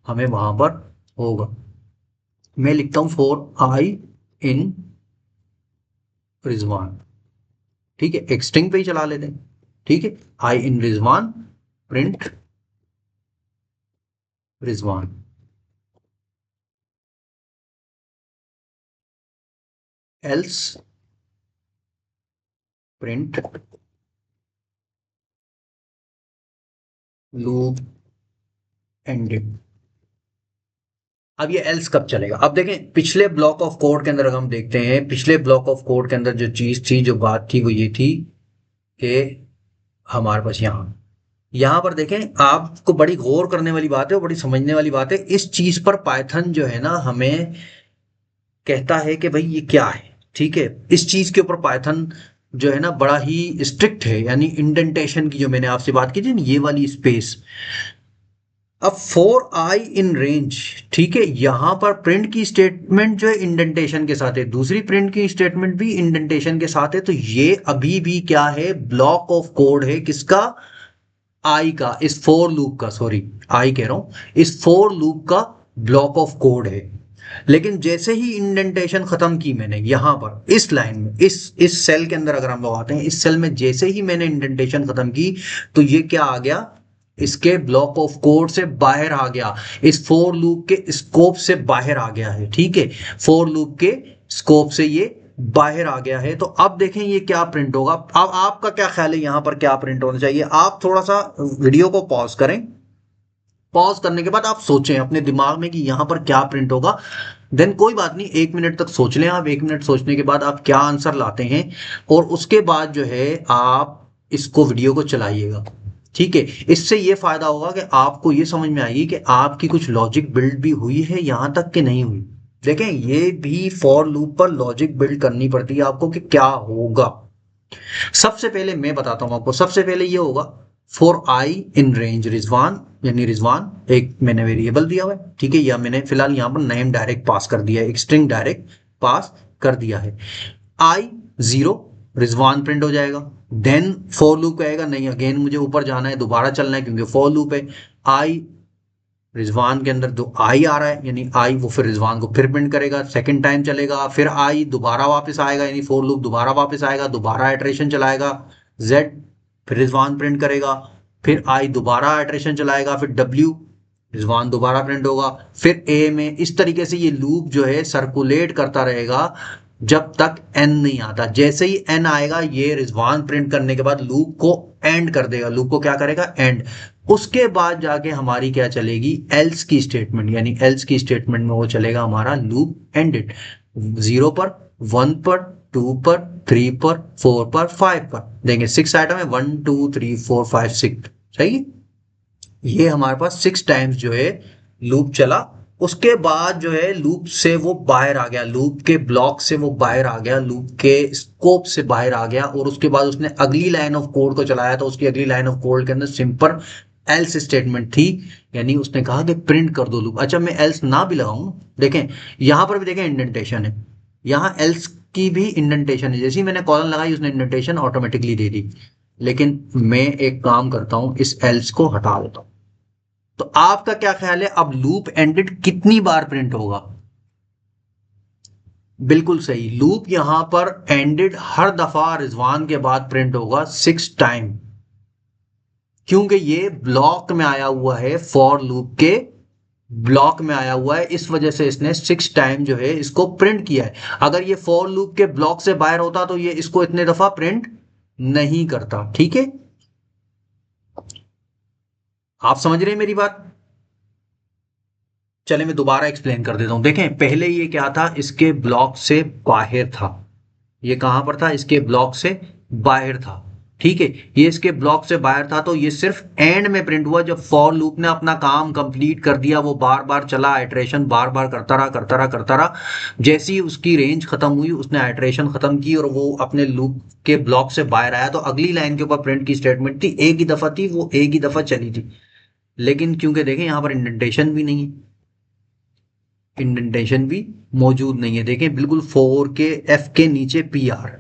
S1: हमें वहां पर होगा। मैं लिखता हूँ फॉर आई इन रिजवान, ठीक है, एक स्ट्रिंग पे ही चला लेते हैं, ठीक है। I in Rizwan, print Rizwan. Else print loop ended. अब ये एल्स कब चलेगा? अब देखें पिछले ब्लॉक ऑफ कोड के अंदर अगर हम देखते हैं, पिछले ब्लॉक ऑफ कोड के अंदर जो चीज थी, जो बात थी, वो ये थी कि हमारे पास यहाँ पर देखें, आपको बड़ी गौर करने वाली बात है और बड़ी समझने वाली बात है। इस चीज पर पाइथन जो है ना हमें कहता है कि भाई ये क्या है, ठीक है। इस चीज के ऊपर पाइथन जो है ना बड़ा ही स्ट्रिक्ट है, यानी इंडेंटेशन की जो मैंने आपसे बात की थी ना, ये वाली स्पेस। अब फॉर आई इन रेंज, ठीक है, यहां पर प्रिंट की स्टेटमेंट जो है इंडेंटेशन के साथ है, दूसरी प्रिंट की स्टेटमेंट भी इंडेंटेशन के साथ है। तो ये अभी भी क्या है, ब्लॉक ऑफ कोड है, किसका? आई का, इस फोर लूप का, सॉरी आई कह रहा हूं, इस फोर लूप का ब्लॉक ऑफ कोड है। लेकिन जैसे ही इंडेंटेशन खत्म की मैंने यहां पर इस लाइन में, इस सेल के अंदर अगर हम लगाते हैं, इस सेल में जैसे ही मैंने इंडेंटेशन खत्म की, तो ये क्या आ गया, इसके ब्लॉक ऑफ कोड से बाहर आ गया, इस फोर लूप के स्कोप से बाहर आ गया है, ठीक है। फोर लूप के स्कोप से ये बाहर आ गया है। तो अब देखें ये क्या प्रिंट होगा। अब आपका क्या ख्याल है यहां पर क्या प्रिंट होना चाहिए? आप थोड़ा सा वीडियो को पॉज करें, पॉज करने के बाद आप सोचें अपने दिमाग में कि यहां पर क्या प्रिंट होगा। देन कोई बात नहीं, 1 मिनट तक सोच लें आप। 1 मिनट सोचने के बाद आप क्या आंसर लाते हैं, और उसके बाद जो है आप इसको वीडियो को चलाइएगा, ठीक है। इससे ये फायदा होगा कि आपको ये समझ में आएगी कि आपकी कुछ लॉजिक बिल्ड भी हुई है यहां तक कि नहीं हुई। देखें ये भी फॉर लूप पर लॉजिक बिल्ड करनी पड़ती है आपको कि क्या होगा। सबसे पहले मैं बताता हूं आपको, सबसे पहले ये होगा for I in range Rizwan, यानी रिजवान एक मैंने वेरिएबल दिया हुआ है, ठीक है, या मैंने फिलहाल यहां पर नेम डायरेक्ट पास कर दिया है, एक स्ट्रिंग डायरेक्ट पास कर दिया है। आई 0, रिजवान प्रिंट हो जाएगा। देन फॉर लूप कहेगा नहीं, अगेन मुझे ऊपर जाना है, दोबारा चलना है, क्योंकि फॉर लूप है। आई रिजवान के अंदर जो आई आ रहा है, यानी आई, वो फिर रिजवान को फिर प्रिंट करेगा, सेकंड टाइम चलेगा, फिर आई दोबारा वापस आएगा, यानी फोर लूप दोबारा वापस आएगा, दोबारा इटरेशन चलाएगा। जेड फिर रिजवान प्रिंट करेगा, फिर आई दोबारा इटरेशन चलाएगा, फिर डब्ल्यू रिजवान दोबारा प्रिंट होगा, फिर ए में। इस तरीके से ये लूप जो है सर्कुलेट करता रहेगा जब तक एन नहीं आता। जैसे ही एन आएगा, ये रिजवान प्रिंट करने के बाद लूप को एंड कर देगा, लूप को क्या करेगा, एंड। उसके बाद जाके हमारी क्या चलेगी, एल्स की स्टेटमेंट, यानी एल्स की स्टेटमेंट में वो चलेगा हमारा लूप एंडेड, 0 पर, 1 पर, 2 पर, 3 पर, 4 पर, 5 पर। देंगे 6 आइटम है, 1 2 3 4 5 6, सही। ये हमारे पास 6 टाइम्स जो है लूप चला। उसके बाद जो है लूप से वो बाहर आ गया, लूप के ब्लॉक से वो बाहर आ गया, लूप के स्कोप से बाहर आ गया, और उसके बाद उसने अगली लाइन ऑफ कोड को चलाया। तो उसकी अगली लाइन ऑफ कोड के अंदर सिंपल एल्स स्टेटमेंट थी, यानी उसने कहा कि प्रिंट कर दो लूप। अच्छा मैं एल्स ना भी लगाऊं, देखें यहां पर भी देखें इंडेंटेशन है, यहां एल्स की भी इंडेंटेशन है। जैसे ही मैंने कॉलन लगाई उसने इंडेंटेशन ऑटोमेटिकली दे दी। लेकिन मैं एक काम करता हूं, इस एल्स को हटा देता हूं। तो आपका क्या ख्याल है, अब लूप एंडेड कितनी बार प्रिंट होगा? बिल्कुल सही, लूप यहां पर एंडेड हर दफा रिजवान के बाद प्रिंट होगा 6 टाइम, क्योंकि ये ब्लॉक में आया हुआ है, फॉर लूप के ब्लॉक में आया हुआ है, इस वजह से इसने 6 टाइम जो है इसको प्रिंट किया है। अगर ये फॉर लूप के ब्लॉक से बाहर होता तो ये इसको इतने दफा प्रिंट नहीं करता, ठीक है। आप समझ रहे हैं मेरी बात? चले मैं दोबारा एक्सप्लेन कर देता हूं। देखें पहले ये क्या था, इसके ब्लॉक से बाहर था, ये कहां पर था, इसके ब्लॉक से बाहर था। ठीक है, ये इसके ब्लॉक से बाहर था, तो ये सिर्फ एंड में प्रिंट हुआ जब फॉर लूप ने अपना काम कंप्लीट कर दिया। वो बार बार चला, आइटरेशन बार बार करता रहा करता रहा करता रहा। जैसे ही उसकी रेंज खत्म हुई, उसने आइटरेशन खत्म की और वो अपने लूप के ब्लॉक से बाहर आया, तो अगली लाइन के ऊपर प्रिंट की स्टेटमेंट थी, एक ही दफा थी, वो एक ही दफा चली थी। लेकिन क्योंकि देखें यहाँ पर इंडेंटेशन भी नहीं है, इंडेंटेशन भी मौजूद नहीं है, देखें बिल्कुल फोर के एफ के नीचे पी आर।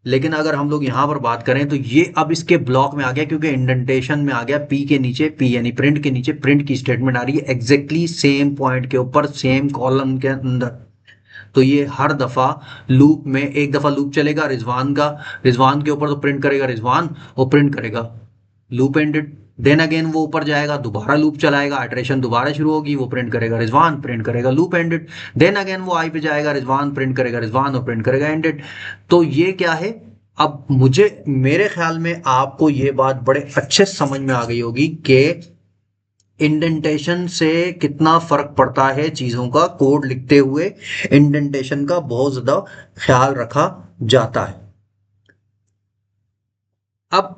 S1: लेकिन अगर हम लोग यहाँ पर बात करें तो ये अब इसके ब्लॉक में आ गया, क्योंकि इंडेंटेशन में आ गया, पी के नीचे पी यानी प्रिंट के नीचे प्रिंट की स्टेटमेंट आ रही है एग्जैक्टली सेम पॉइंट के ऊपर सेम कॉलम के अंदर। तो ये हर दफा लूप में, एक दफा लूप चलेगा रिजवान का, रिजवान के ऊपर तो प्रिंट करेगा रिजवान और प्रिंट करेगा लूप एंडेड। देन अगेन वो ऊपर जाएगा, दोबारा लूप चलाएगा, आइटरेशन दोबारा शुरू होगी, वो प्रिंट करेगा रिजवान, प्रिंट करेगा लूप एंडेड। देन अगेन वो आई पे जाएगा, रिजवान प्रिंट करेगा रिजवान और प्रिंट करेगा एंडेड। तो ये क्या है, अब मुझे मेरे ख्याल में आपको ये बात बड़े अच्छे समझ में आ गई होगी कि इंडेंटेशन से कितना फर्क पड़ता है चीजों का कोड लिखते हुए। इंडेंटेशन का बहुत ज्यादा ख्याल रखा जाता है। अब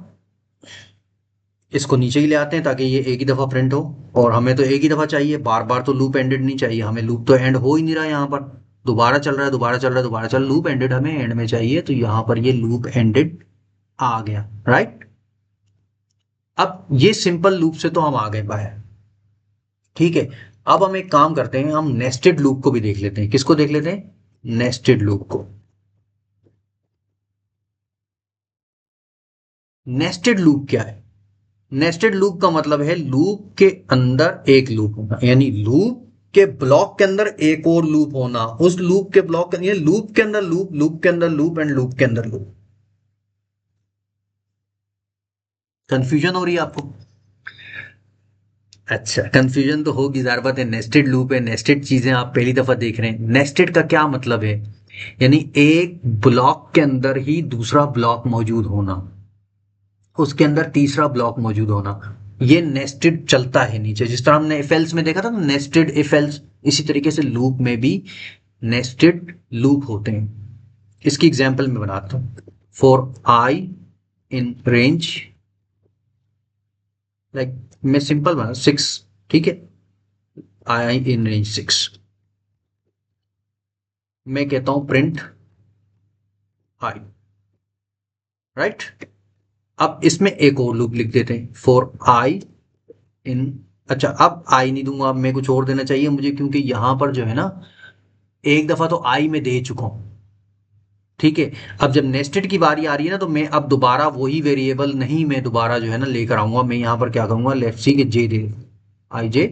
S1: इसको नीचे ही ले आते हैं ताकि ये एक ही दफा प्रिंट हो, और हमें तो एक ही दफा चाहिए, बार बार तो लूप एंडेड नहीं चाहिए हमें, लूप तो एंड हो ही नहीं रहा है यहाँ पर, दोबारा चल रहा है दोबारा चल रहा है दोबारा चल, लूप एंडेड हमें एंड में चाहिए, तो यहाँ पर ये लूप एंडेड आ गया, राइट। अब ये सिंपल लूप से तो हम आ गए बाहर, ठीक है। अब हम एक काम करते हैं, हम नेस्टेड लूप को भी देख लेते हैं। किसको देख लेते हैं? नेस्टेड लूप को। नेस्टेड लूप क्या है? नेस्टेड लूप का मतलब है लूप के अंदर एक लूप होना, यानी लूप के ब्लॉक के अंदर एक और लूप होना, उस लूप के ब्लॉक के, ये लूप के अंदर लूप, लूप के अंदर लूप एंड लूप के अंदर लूप। कंफ्यूजन हो रही है आपको? अच्छा, कंफ्यूजन तो होगी, ज़ाहिर बात है, नेस्टेड लूप है, नेस्टेड चीजें आप पहली दफा देख रहे हैं। नेस्टेड का क्या मतलब है? यानी एक ब्लॉक के अंदर ही दूसरा ब्लॉक मौजूद होना, उसके अंदर तीसरा ब्लॉक मौजूद होना, ये नेस्टेड चलता है नीचे। जिस तरह हमने इफ एल्स में देखा था ना, नेस्टेड इफ एल्स, इसी तरीके से लूप में भी नेस्टेड लूप होते हैं। इसकी एग्जांपल मैं बनाता हूं। For I in range, like मैं सिंपल बना 6, ठीक है, आई इन रेंज 6, मैं कहता हूं प्रिंट आई, राइट। अब इसमें एक और लूप लिख देते हैं, फॉर आई इन, अच्छा अब आई नहीं दूंगा, अब मैं कुछ और देना चाहिए मुझे, क्योंकि यहां पर जो है ना, एक दफा तो आई में दे चुका हूं, ठीक है। अब जब नेस्टेड की बारी आ रही है ना, तो मैं अब दोबारा वही वेरिएबल नहीं, मैं दोबारा जो है ना लेकर आऊंगा, मैं यहां पर क्या करूंगा, लेट्स सी के जे दे, आई जे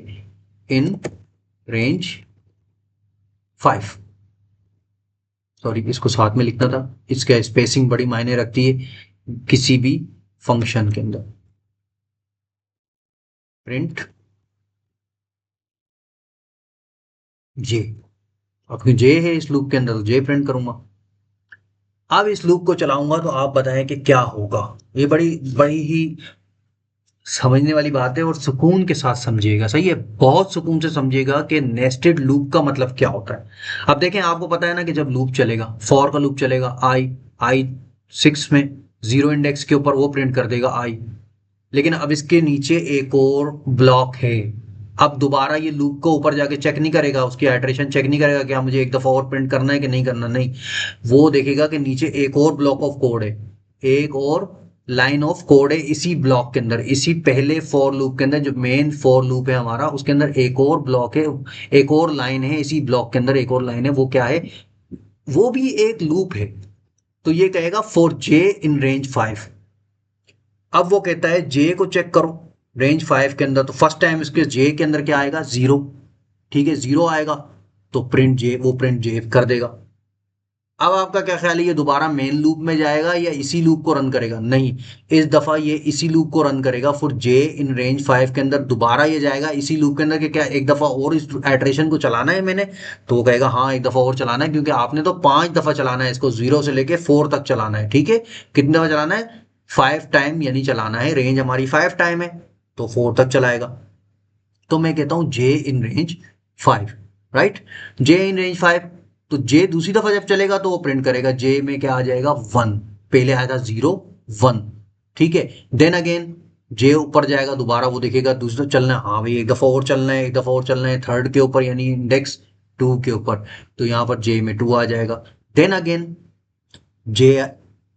S1: इन रेंज 5, सॉरी इसको साथ में लिखना था, इसका स्पेसिंग बड़ी मायने रखती है किसी भी फंक्शन के अंदर। प्रिंट जे, अब क्यों जे है इस लूप के अंदर, तो जे प्रिंट करूंगा। अब इस लूप को चलाऊंगा तो आप बताएं कि क्या होगा। ये बड़ी बड़ी ही समझने वाली बात है, और सुकून के साथ समझिएगा, सही है, बहुत सुकून से समझिएगा कि नेस्टेड लूप का मतलब क्या होता है। अब देखें, आपको पता है ना कि जब लूप चलेगा, फॉर का लूप चलेगा, आई आई 6 में जीरो इंडेक्स के ऊपर वो प्रिंट कर देगा आई, लेकिन अब इसके नीचे एक और ब्लॉक है। अब दोबारा ये लूप को ऊपर जाके चेक नहीं करेगा, उसकी आइटरेशन चेक नहीं करेगा क्या मुझे एक दफा और प्रिंट करना है कि नहीं करना, नहीं, वो देखेगा कि नीचे एक और ब्लॉक ऑफ कोड है, एक और लाइन ऑफ कोड है इसी ब्लॉक के अंदर, इसी पहले फॉर लूप के अंदर, जो मेन फॉर लूप है हमारा, उसके अंदर एक और ब्लॉक है, एक और लाइन है इसी ब्लॉक के अंदर, एक और लाइन है, वो क्या है, वो भी एक लूप है। तो ये कहेगा फॉर जे इन रेंज 5। अब वो कहता है जे को चेक करो रेंज 5 के अंदर, तो फर्स्ट टाइम इसके जे के अंदर क्या आएगा, जीरो, ठीक है, जीरो आएगा, तो प्रिंट जे, वो प्रिंट जे कर देगा। अब आपका क्या ख्याल है, ये दोबारा मेन लूप में जाएगा या इसी लूप को रन करेगा? नहीं, इस दफा ये इसी लूप को रन करेगा, फॉर जे इन रेंज 5 के अंदर दोबारा ये जाएगा इसी लूप के अंदर, कि क्या एक दफा और इस आइटरेशन को चलाना है मैंने, तो वो कहेगा हाँ एक दफा और चलाना है, क्योंकि आपने तो 5 दफा चलाना है इसको, 0 से लेके 4 तक चलाना है, ठीक है। कितने दफा चलाना है? 5 टाइम यानी चलाना है, रेंज हमारी 5 टाइम है, तो 4 तक चलाएगा। तो मैं कहता हूं J in range 5, right, J in range 5। तो जे दूसरी दफा जब चलेगा तो वो प्रिंट करेगा, जे में क्या आ जाएगा, 1, पहले आया था 0 1, ठीक है। देन अगेन जे ऊपर जाएगा, दोबारा वो देखेगा दूसरा चलना है, हाँ भाई एक दफा और चलना है, एक दफा और चलना है थर्ड के ऊपर यानी इंडेक्स 2 के ऊपर, तो यहाँ पर जे में 2 आ जाएगा। देन अगेन जे,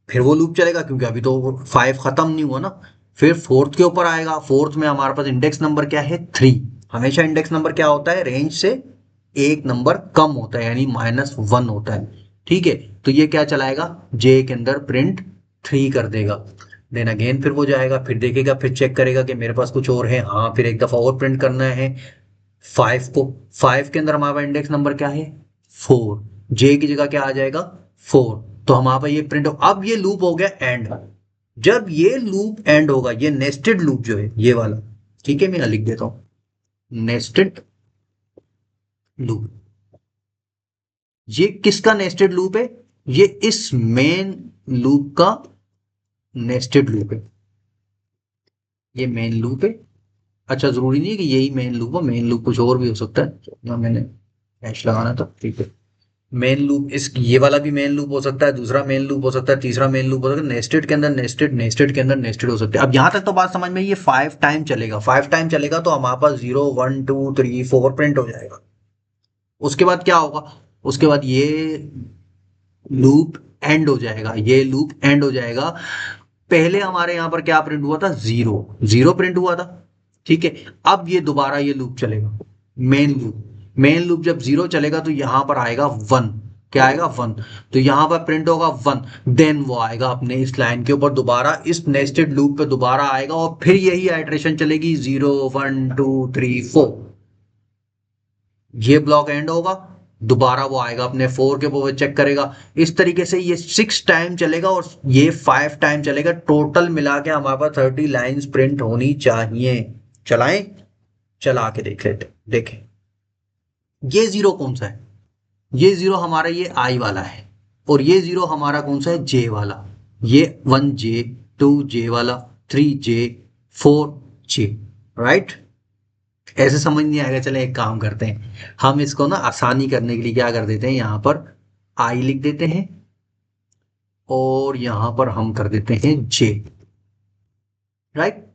S1: फिर वो लूप चलेगा क्योंकि अभी तो 5 खत्म नहीं हुआ ना। फिर फोर्थ के ऊपर आएगा, फोर्थ में हमारे पास इंडेक्स नंबर क्या है 3। हमेशा इंडेक्स नंबर क्या होता है, रेंज से एक नंबर कम होता है यानी -1 होता है। ठीक है, तो ये क्या चलाएगा, जे के अंदर प्रिंट 3 कर देगा। देन अगेन फिर वो जाएगा, फिर देखेगा, फिर चेक करेगा कि मेरे पास कुछ और है, हाँ फिर एक दफा और प्रिंट करना है 5 को। 5 के अंदर हमारा इंडेक्स नंबर क्या है 4, जे की जगह क्या आ जाएगा 4। तो हमारा ये प्रिंट हो, अब ये लूप हो गया एंड। जब ये लूप एंड होगा, ये नेस्टेड लूप जो है ये वाला, ठीक है मैं लिख देता हूं नेस्टेड लूप। ये किसका नेस्टेड लूप है, ये इस मेन लूप का नेस्टेड लूप है, ये मेन लूप है। अच्छा जरूरी नहीं है कि यही मेन लूप हो, मेन लूप कुछ और भी हो सकता है, यहाँ मैंने हैश लगाना था, ठीक है। मेन लूप इस ये वाला भी मेन लूप हो सकता है, दूसरा मेन लूप हो सकता है, तीसरा मेन लूप हो सकता है, नेस्टेड के अंदर नेस्टेड, नेस्टेड के अंदर नेस्टेड हो सकते हैं। अब यहां तक तो बात समझ में, ये 5 टाइम चलेगा, 5 टाइम चलेगा तो हमारे पास 0 1 2 3 4 प्रिंट हो जाएगा। उसके बाद क्या होगा, उसके बाद ये लूप एंड हो जाएगा, ये लूप एंड हो जाएगा। पहले हमारे यहां पर क्या प्रिंट हुआ था, 0 0 प्रिंट हुआ था, ठीक है। अब ये दोबारा ये लूप चलेगा, मेन लूप, मेन लूप जब 0 चलेगा तो यहां पर आएगा 1, क्या आएगा 1, तो यहां पर प्रिंट होगा 1। देन वो आएगा अपने इस लाइन के ऊपर दोबारा इस नेस्टेड लूप पे दोबारा आएगा और फिर यही आइट्रेशन चलेगी 0 1 2 3 4। ये ब्लॉक एंड होगा, दोबारा वो आएगा अपने 4 के ऊपर चेक करेगा। इस तरीके से ये 6 टाइम चलेगा और ये 5 टाइम चलेगा। टोटल मिला के हमारे पास 30 लाइंस प्रिंट होनी चाहिए। चलाएं, चला के देख लेते, देखें ये 0 कौन सा है, ये 0 हमारा ये आई वाला है, और ये 0 हमारा कौन सा है जे वाला। ये 1 जे 2 जे वाला, 3 जे 4 जे, राइट। ऐसे समझ नहीं आएगा, चले एक काम करते हैं, हम इसको ना आसानी करने के लिए क्या कर देते हैं, यहां पर आई लिख देते हैं और यहां पर हम कर देते हैं जे, राइट।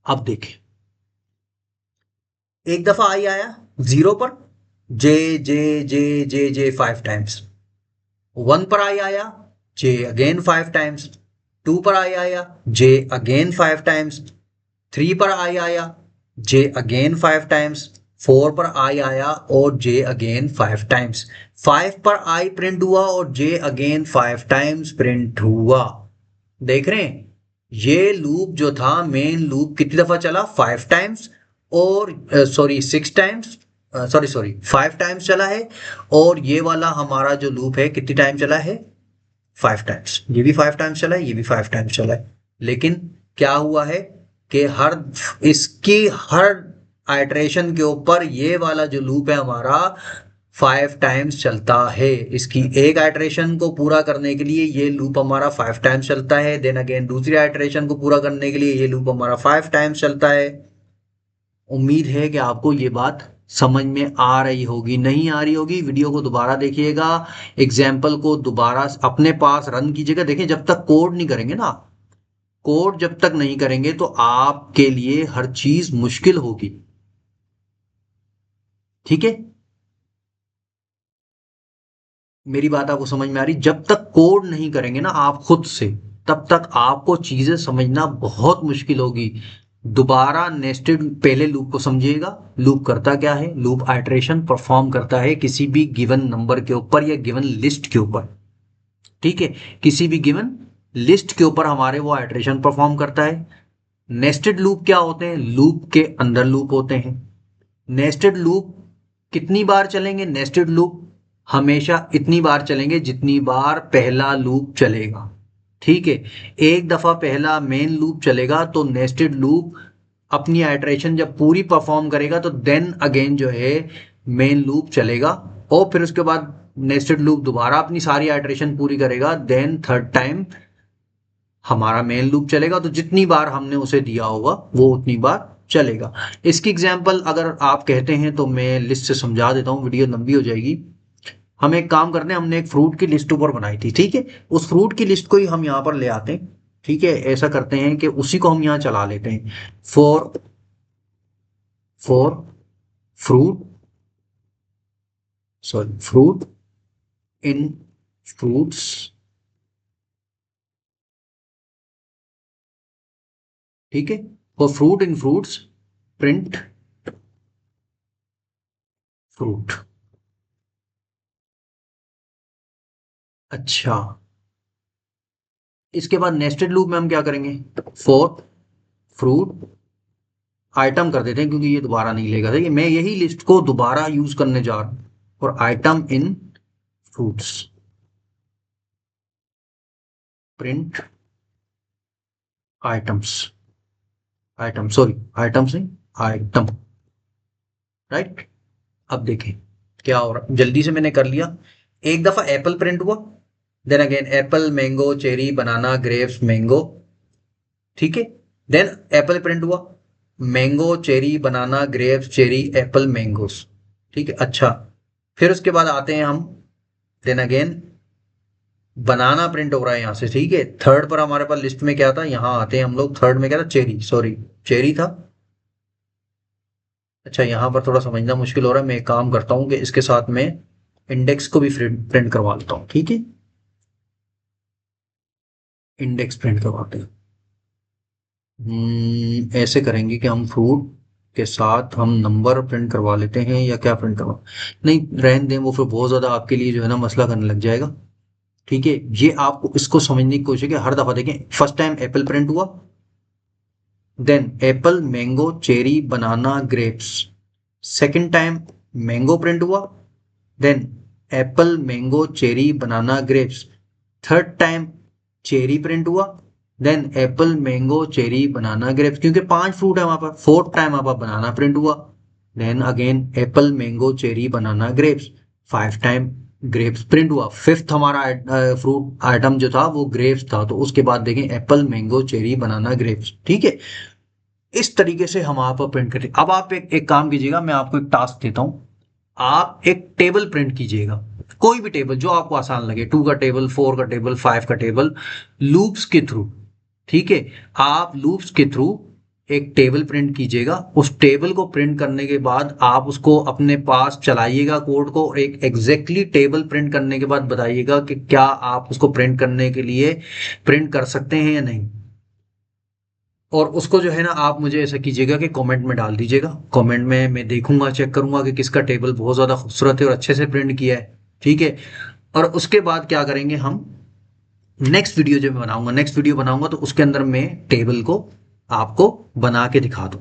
S1: अब देखें, एक दफा आई आया 0 पर, जे जे जे जे जे 5 टाइम्स। 1 पर आई आया, जे अगेन 5 टाइम्स। 2 पर आई आया, जे अगेन 5 टाइम्स। 3 पर आई आया, जे अगेन 5 टाइम्स। 4 पर आई आया और जे अगेन 5 टाइम्स। 5 पर आई प्रिंट हुआ और जे अगेन 5 टाइम्स प्रिंट हुआ। देख रहे हैं, ये लूप जो था मेन लूप कितनी दफा चला, 5 टाइम्स, और सॉरी 6 टाइम्स, सॉरी 5 टाइम्स चला है। और ये वाला हमारा जो लूप है कितनी टाइम चला है, 5 टाइम्स। ये भी 5 टाइम्स चला है, ये भी 5 टाइम्स चला है। लेकिन क्या हुआ है कि हर इसकी हर आइट्रेशन के ऊपर ये वाला जो लूप है हमारा 5 टाइम्स चलता है। इसकी एक आइट्रेशन को पूरा करने के लिए ये लूप हमारा 5 टाइम्स चलता है। देन अगेन दूसरी आइट्रेशन को पूरा करने के लिए ये लूप हमारा 5 टाइम्स चलता है। उम्मीद है कि आपको ये बात समझ में आ रही होगी, नहीं आ रही होगी वीडियो को दोबारा देखिएगा, एग्जाम्पल को दोबारा अपने पास रन कीजिएगा। देखिए जब तक कोड नहीं करेंगे ना, कोड जब तक नहीं करेंगे तो आपके लिए हर चीज मुश्किल होगी, ठीक है। मेरी बात आपको समझ में आ रही, जब तक कोड नहीं करेंगे ना आप खुद से, तब तक आपको चीजें समझना बहुत मुश्किल होगी। दोबारा नेस्टेड पहले लूप को समझिएगा। लूप करता क्या है, लूप आइट्रेशन परफॉर्म करता है किसी भी गिवन नंबर के ऊपर या गिवन लिस्ट के ऊपर, ठीक है। किसी भी गिवन लिस्ट के ऊपर हमारे वो आइट्रेशन परफॉर्म करता है। नेस्टेड लूप क्या होते हैं, लूप के अंदर लूप होते हैं। नेस्टेड लूप कितनी बार चलेंगे, नेस्टेड लूप हमेशा इतनी बार चलेंगे जितनी बार पहला लूप चलेगा, ठीक है। एक दफा पहला मेन लूप चलेगा तो नेस्टेड लूप अपनी आइट्रेशन जब पूरी परफॉर्म करेगा तो देन अगेन जो है मेन लूप चलेगा, और फिर उसके बाद नेस्टेड लूप दोबारा अपनी सारी आइट्रेशन पूरी करेगा। देन थर्ड टाइम हमारा मेन लूप चलेगा, तो जितनी बार हमने उसे दिया होगा वो उतनी बार चलेगा। इसकी एग्जाम्पल अगर आप कहते हैं तो मैं लिस्ट से समझा देता हूँ, वीडियो लंबी हो जाएगी। हम एक काम करते हैं, हमने एक फ्रूट की लिस्ट ऊपर बनाई थी, ठीक है। उस फ्रूट की लिस्ट को ही हम यहाँ पर ले आते हैं, ठीक है, ऐसा करते हैं कि उसी को हम यहाँ चला लेते हैं। For for fruit, sorry fruit in fruits, ठीक है, for fruit in fruits print fruit. अच्छा, इसके बाद नेस्टेड लूप में हम क्या करेंगे, फॉर फ्रूट आइटम कर देते हैं क्योंकि ये दोबारा नहीं लेगा। देखिए मैं यही लिस्ट को दोबारा यूज करने जा रहा हूं, और आइटम इन fruits print items, item sorry items नहीं आइटम, राइट। अब देखें क्या हो रहा, जल्दी से मैंने कर लिया। एक दफा एप्पल प्रिंट हुआ, then again apple mango cherry banana grapes mango, ठीक है। देन एप्पल प्रिंट हुआ, mango cherry banana grapes cherry apple mangoes, ठीक है। अच्छा, फिर उसके बाद आते हैं हम, देन अगेन बनाना प्रिंट हो रहा है यहाँ से, ठीक है। थर्ड पर हमारे पास लिस्ट में क्या था, यहाँ आते हैं हम लोग, थर्ड में क्या था, चेरी, सॉरी चेरी था। अच्छा, यहाँ पर थोड़ा समझना मुश्किल हो रहा है, मैं एक काम करता हूँ कि इसके साथ में इंडेक्स को भी प्रिंट करवा लेता हूँ, ठीक है। इंडेक्स प्रिंट करवाते हैं। ऐसे करेंगे कि हम फ्रूट के साथ हम नंबर प्रिंट करवा लेते हैं, या क्या प्रिंट करवा, नहीं रहने दें, वो फिर बहुत ज़्यादा आपके लिए जो है ना मसला करने लग जाएगा, ठीक है। ये आपको इसको समझने की कोशिश है, हर दफ़ा देखें, फर्स्ट टाइम एप्पल प्रिंट हुआ, then apple mango cherry banana grapes, second time mango print हुआ, then apple mango cherry banana grapes, third time cherry print हुआ, then apple mango cherry banana grapes, क्योंकि 5 फ्रूट है वहां पर, fourth time वहां पर banana print हुआ, then again apple mango cherry banana grapes, 5 time grapes print हुआ, fifth हमारा फ्रूट आइटम जो था वो ग्रेप्स था, तो उसके बाद देखें apple mango cherry banana grapes, ठीक है। इस तरीके से हम आप प्रिंट करते हैं। अब आप एक काम कीजिएगा, मैं आपको एक टास्क देता हूं, आप एक टेबल प्रिंट कीजिएगा, कोई भी टेबल जो आपको आसान लगे, 2 का टेबल, 4 का टेबल, 5 का टेबल, लूप्स के थ्रू, ठीक है। आप लूप्स के थ्रू एक टेबल प्रिंट कीजिएगा, उस टेबल को प्रिंट करने के बाद आप उसको अपने पास चलाइएगा कोड को, एक एग्जैक्टली टेबल प्रिंट करने के बाद बताइएगा कि क्या आप उसको प्रिंट करने के लिए प्रिंट कर सकते हैं या नहीं। और उसको जो है ना आप मुझे ऐसा कीजिएगा कि कमेंट में डाल दीजिएगा, कमेंट में मैं देखूंगा, चेक करूंगा कि किसका टेबल बहुत ज़्यादा खूबसूरत है और अच्छे से प्रिंट किया है, ठीक है। और उसके बाद क्या करेंगे हम, नेक्स्ट वीडियो जो मैं बनाऊंगा, नेक्स्ट वीडियो बनाऊंगा तो उसके अंदर मैं टेबल को आपको बना के दिखा दूँ।